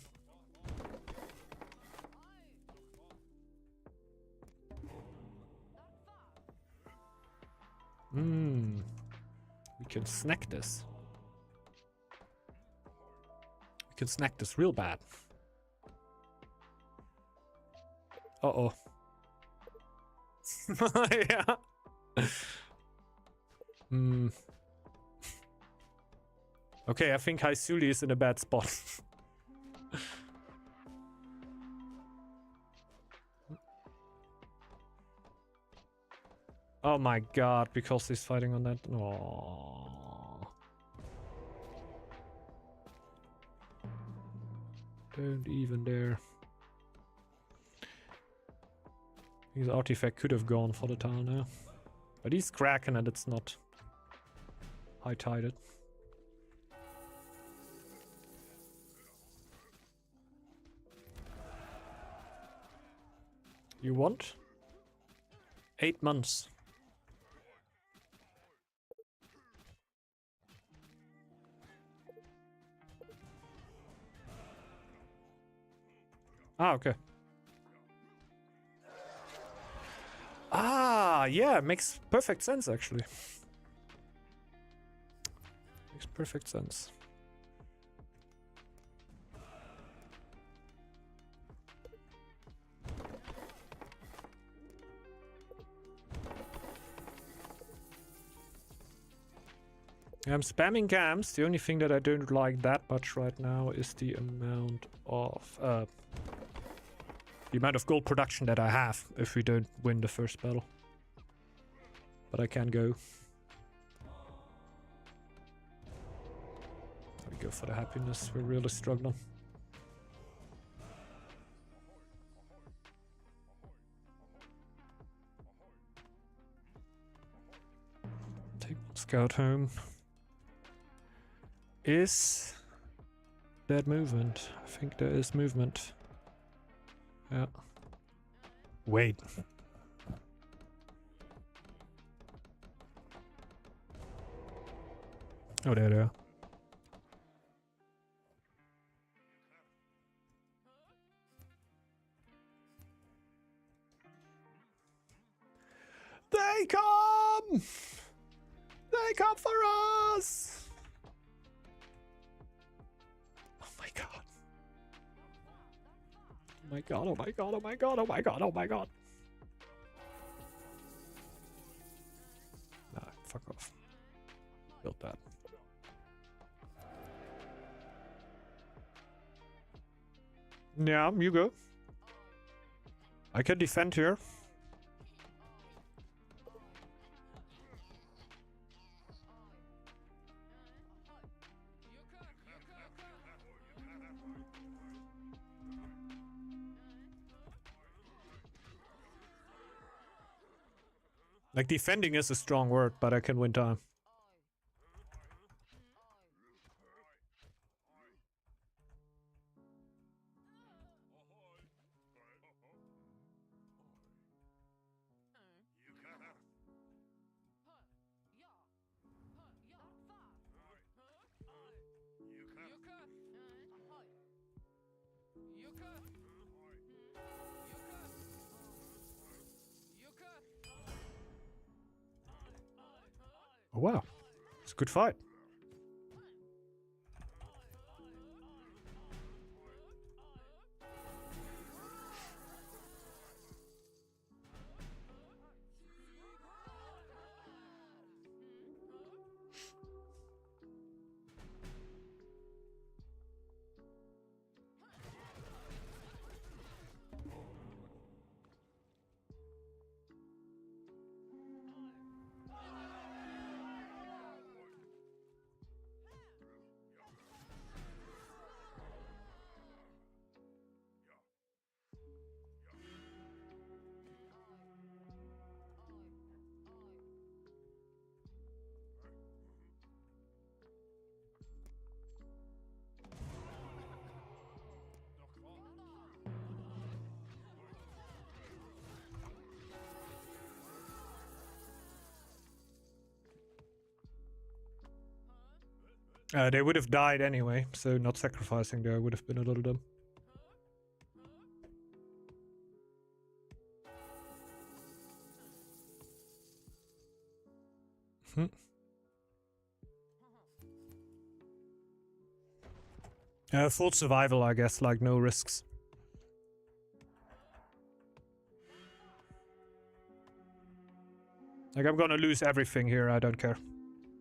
We can snack this. We can snack this real bad. Uh-oh. Yeah. Okay, I think Haisuli is in a bad spot. Oh my god, because he's fighting on that. Oh. Don't even dare. His artifact could have gone for the town now. But he's cracking and it's not high-tided. You want? 8 months. Ah, okay. Ah, yeah, makes perfect sense actually. Makes perfect sense. I'm spamming cams. The only thing that I don't like that much right now is the amount of gold production that I have if we don't win the first battle. but I can go. We go for the happiness. We're really struggling. Take one scout home. Is that movement? I think there is movement. Yeah. Wait. Oh, there they are. They come! They come for us! Oh my god. Oh my god, oh my god, oh my god, oh my god, oh my god. Nah, fuck off. Build that. Yeah, you go. I can defend here. Like, defending is a strong word, but I can win time. Oh wow, it's a good fight. They would have died anyway, so not sacrificing there would have been a little dumb. Full survival, I guess, like no risks. Like, I'm gonna lose everything here, I don't care.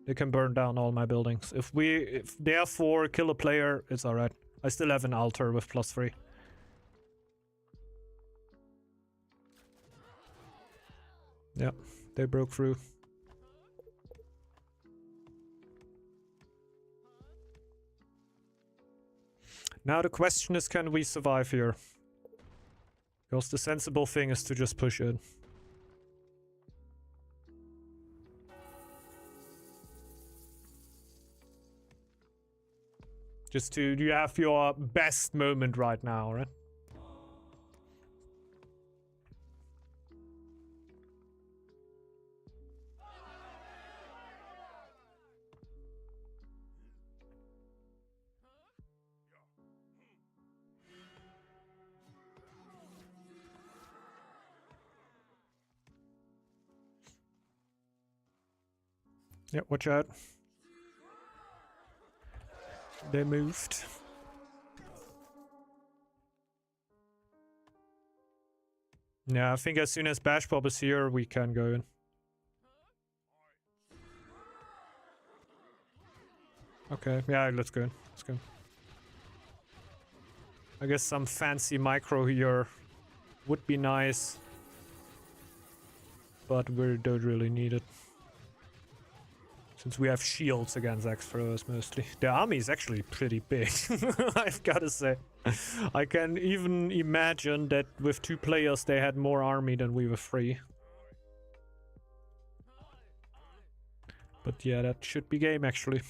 They can burn down all my buildings. If they have 4, kill a player, it's alright. I still have an altar with +3. Yeah, they broke through. Now the question is, can we survive here? Because the sensible thing is to just push it. Just to, you have your best moment right now, right? Yeah, watch out. They moved. Yeah, I think as soon as Bash Bob is here, we can go in. Okay, yeah, let's go in. Let's go. I guess some fancy micro here would be nice, but we don't really need it. Since we have shields against X-throwers mostly. Their army is actually pretty big, I've gotta say. I can even imagine that with 2 players they had more army than we were 3. But yeah, that should be game actually.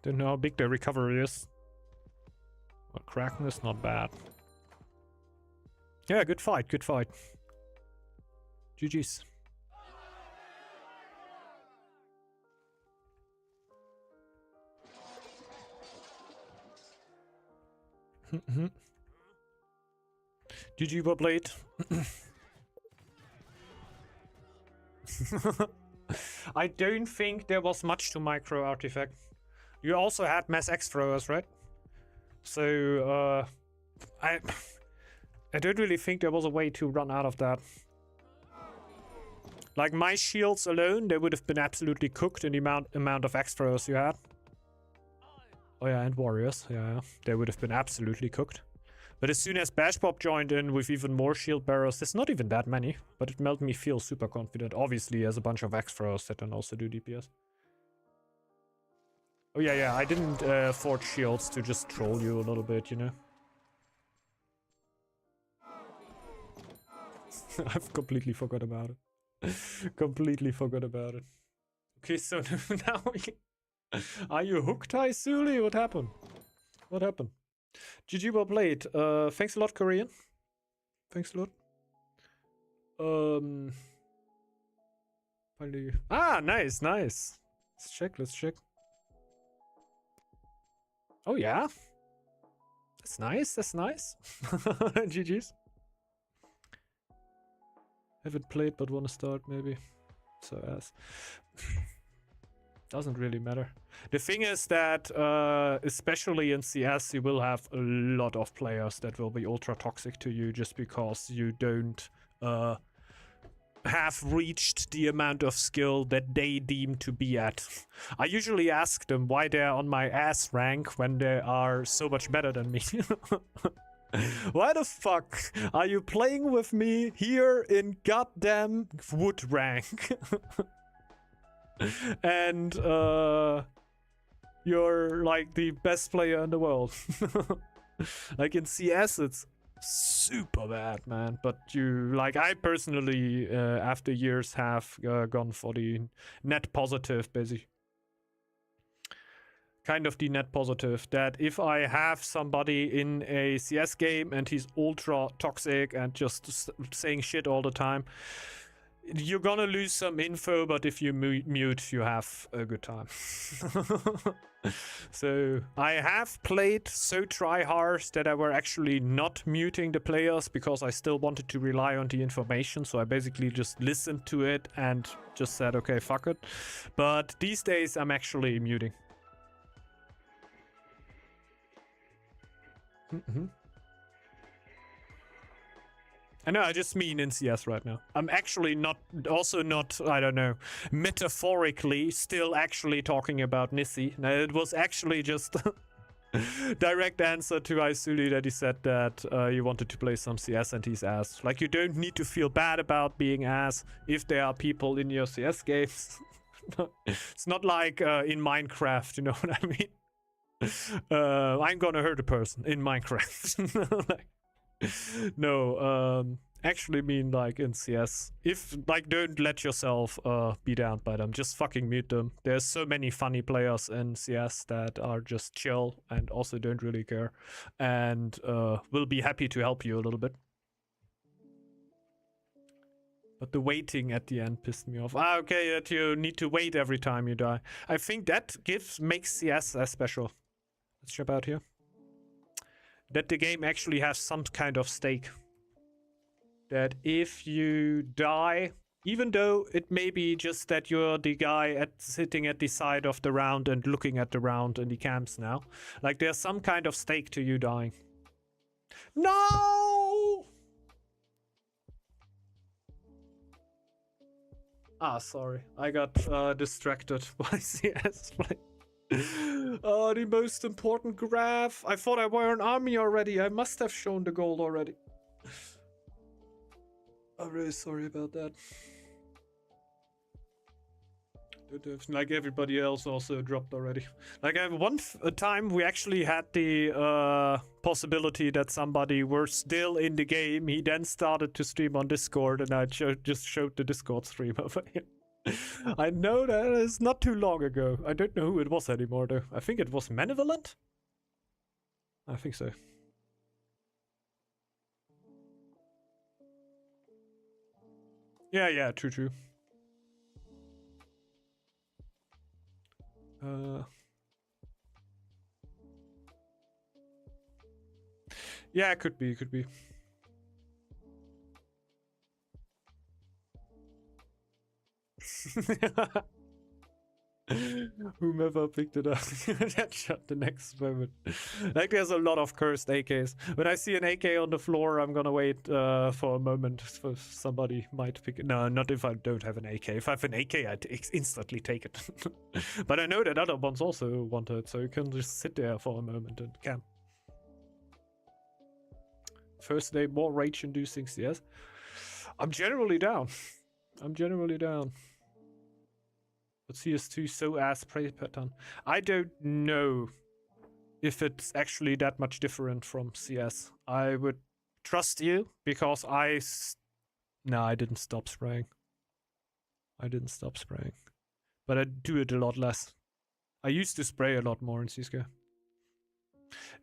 Don't know how big their recovery is. But Kraken is not bad. Yeah, good fight, good fight. GG's. GG Warblade. I don't think there was much to micro artifact. You also had mass X throwers, right? So I don't really think there was a way to run out of that. Like my shields alone, they would have been absolutely cooked in the amount of X throwers you had. Oh yeah, and warriors, yeah, they would have been absolutely cooked. But as soon as Bashbob joined in with even more shield bearers, there's not even that many, but it made me feel super confident. Obviously, he has a bunch of X-throwers that can also do DPS. Oh yeah, I didn't forge shields to just troll you a little bit, you know? I've completely forgot about it. Completely forgot about it. Okay, so now are you hooked, Suli? What happened? What happened? GG well played. Thanks a lot, Korean. Thanks a lot. Ah, nice. Let's check. Oh yeah? That's nice. GG's. Haven't played but wanna start maybe. So ass. Doesn't really matter. The thing is that, especially in CS, you will have a lot of players that will be ultra toxic to you just because you don't have reached the amount of skill that they deem to be at. I usually ask them why they're on my ass rank when they are so much better than me. Why the fuck are you playing with me here in goddamn wood rank? And you're like the best player in the world. Like in CS it's super bad, man, but you like I personally after years have gone for the net positive, basically. Kind of the net positive, that if I have somebody in a CS game and he's ultra toxic and just saying shit all the time, you're gonna lose some info, but if you mute, you have a good time. So I have played so try-hard that I were actually not muting the players because I still wanted to rely on the information. So I basically just listened to it and just said, okay, fuck it. But these days I'm actually muting. I know, I just mean in CS right now. I'm actually not, I don't know, metaphorically still actually talking about Nissi. No, it was actually just direct answer to Isuli that he said that he wanted to play some CS and he's ass. Like, you don't need to feel bad about being ass if there are people in your CS games. It's not like in Minecraft, you know what I mean? I'm gonna hurt a person in Minecraft. Like, no, actually mean like in CS. If, like, don't let yourself be down by them. Just fucking mute them. There's so many funny players in CS that are just chill and also don't really care. And will be happy to help you a little bit. But the waiting at the end pissed me off. Ah, okay, that you need to wait every time you die. I think that makes CS as special. Let's jump out here. That the game actually has some kind of stake. That if you die, even though it may be just that you're the guy sitting at the side of the round and looking at the round in the camps now, like there's some kind of stake to you dying. No! Ah, sorry. I got distracted by CS. Oh, the most important graph. I thought I were an army already. I must have shown the gold already. I'm really sorry about that. Like everybody else also dropped already. Like a time we actually had the possibility that somebody were still in the game. He then started to stream on Discord, and I just showed the Discord stream over here. I know that is not too long ago. I don't know who it was anymore though. I think it was Malevolent? I think so. Yeah, true. Yeah, it could be. Whomever picked it up, that shot the next moment. Like, there's a lot of cursed AKs. When I see an AK on the floor, I'm gonna wait for a moment for somebody might pick it. No, not if I don't have an AK. If I have an AK, I'd instantly take it. But I know that other ones also want it, so you can just sit there for a moment and camp. First day, more rage-inducing CS. I'm generally down. But CS2 so ass prey pattern. I don't know if it's actually that much different from CS. I would trust you because no, I didn't stop spraying. But I do it a lot less. I used to spray a lot more in CSGO.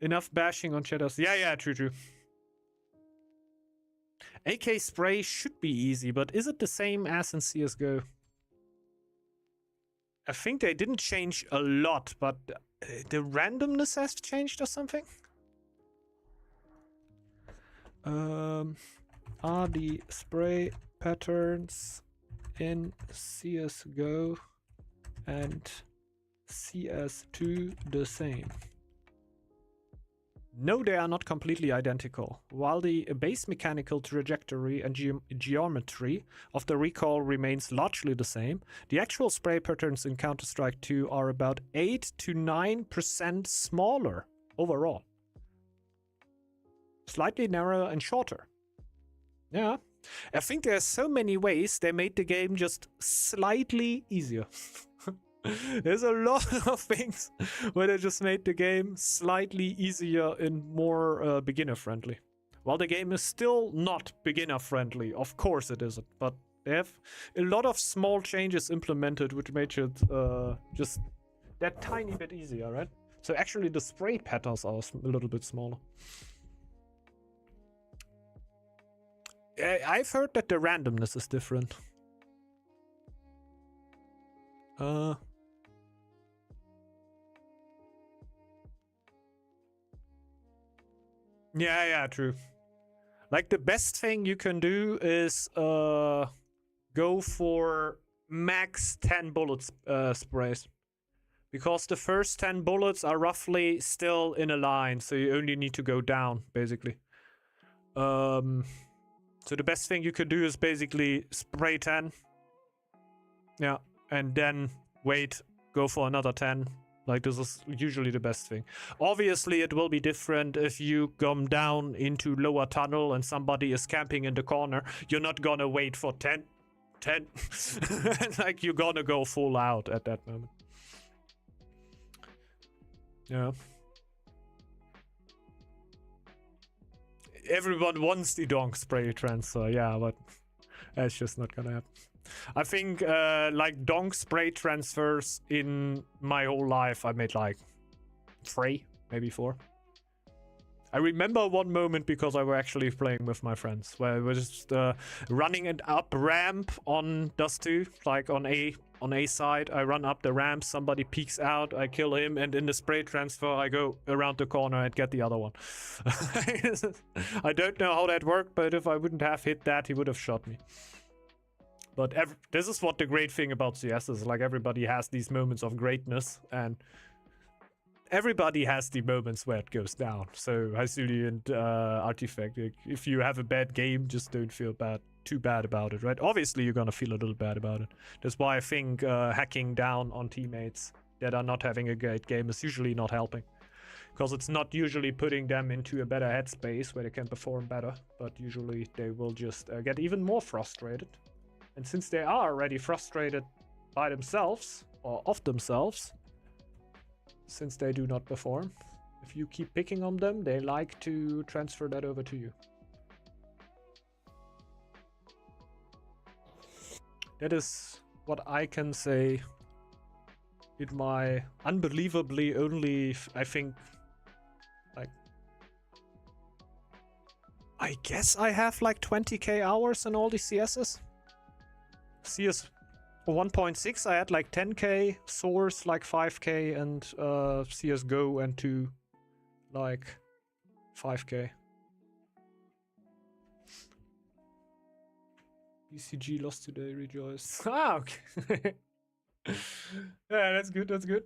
Enough bashing on shadows. Yeah, true. AK spray should be easy, but is it the same as in CSGO? I think they didn't change a lot, but the randomness has changed or something? Are the spray patterns in CSGO and CS2 the same? No, they are not completely identical. While the base mechanical trajectory and geometry of the recoil remains largely the same, the actual spray patterns in Counter-Strike 2 are about 8 to 9% smaller overall. Slightly narrower and shorter. Yeah. I think there's so many ways they made the game just slightly easier. There's a lot of things where they just made the game slightly easier and more beginner-friendly. While the game is still not beginner-friendly, of course it isn't, but they have a lot of small changes implemented which made it just that tiny bit easier, right? So actually the spray patterns are a little bit smaller. I've heard that the randomness is different. Yeah, true. Like, the best thing you can do is go for max 10 bullets sprays. Because the first 10 bullets are roughly still in a line, so you only need to go down, basically. So the best thing you could do is basically spray 10. Yeah, and then wait, go for another 10. Like, this is usually the best thing. Obviously, it will be different if you come down into lower tunnel and somebody is camping in the corner. You're not gonna wait for 10. Like, you're gonna go full out at that moment. Yeah. Everyone wants the donk spray transfer, yeah, but that's just not gonna happen. I think like donk spray transfers in my whole life, I made like 3, maybe 4. I remember one moment because I were actually playing with my friends where we were just running an up ramp on Dust 2, like on A side. I run up the ramp, somebody peeks out, I kill him, and in the spray transfer I go around the corner and get the other one. I don't know how that worked, but if I wouldn't have hit that, he would have shot me. But this is what the great thing about CS is. Like, everybody has these moments of greatness, and everybody has the moments where it goes down. So Hycelia and Artifact, if you have a bad game, just don't feel too bad about it, right? Obviously, you're gonna feel a little bad about it. That's why I think hacking down on teammates that are not having a great game is usually not helping. Because it's not usually putting them into a better headspace where they can perform better, but usually they will just get even more frustrated. And since they are already frustrated by themselves or of themselves, since they do not perform. If you keep picking on them, they like to transfer that over to you. That is what I can say in my unbelievably only, I think, like, I guess I have like 20k hours in all the CSs. CS 1.6 I had like 10k, Source like 5k, and CSGO and 2 like 5k. BCG lost today, rejoice. Ah, okay. Yeah, that's good, that's good.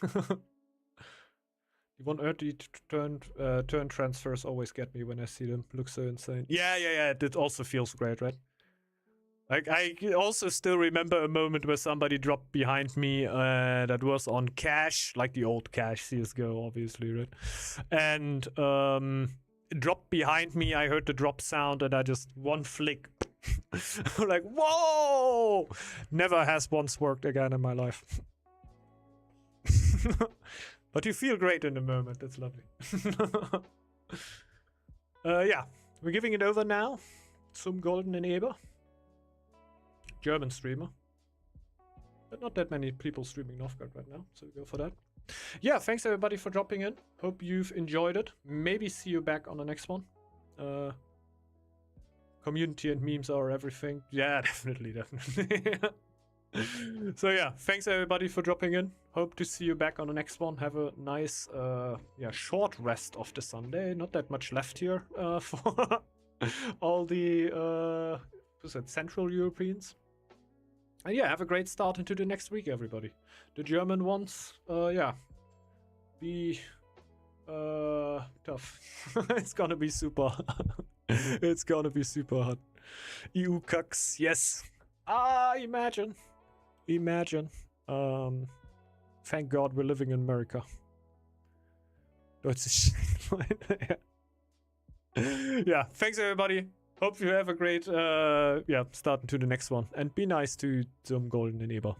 The 130 turn transfers always get me when I see them. Look so insane. Yeah, it also feels great, right? Like, I also still remember a moment where somebody dropped behind me that was on cash, like the old cash CSGO, obviously, right? And dropped behind me, I heard the drop sound, and I just, one flick. Like, whoa! Never has once worked again in my life. But you feel great in the moment, that's lovely. Yeah, we're giving it over now. Some golden enable. German streamer. But not that many people streaming Northgard right now, so we go for that. Yeah, thanks everybody for dropping in. Hope you've enjoyed it. Maybe see you back on the next one. Community and memes are everything. Yeah, definitely. So yeah, thanks everybody for dropping in. Hope to see you back on the next one. Have a nice, short rest of the Sunday. Not that much left here for all the Central Europeans. And yeah, have a great start into the next week, everybody. The German ones, be tough. It's gonna be super. It's gonna be super hot. EU cucks, yes. Imagine. Thank God we're living in America. Yeah, thanks everybody. Hope you have a great start into the next one. And be nice to some golden enable.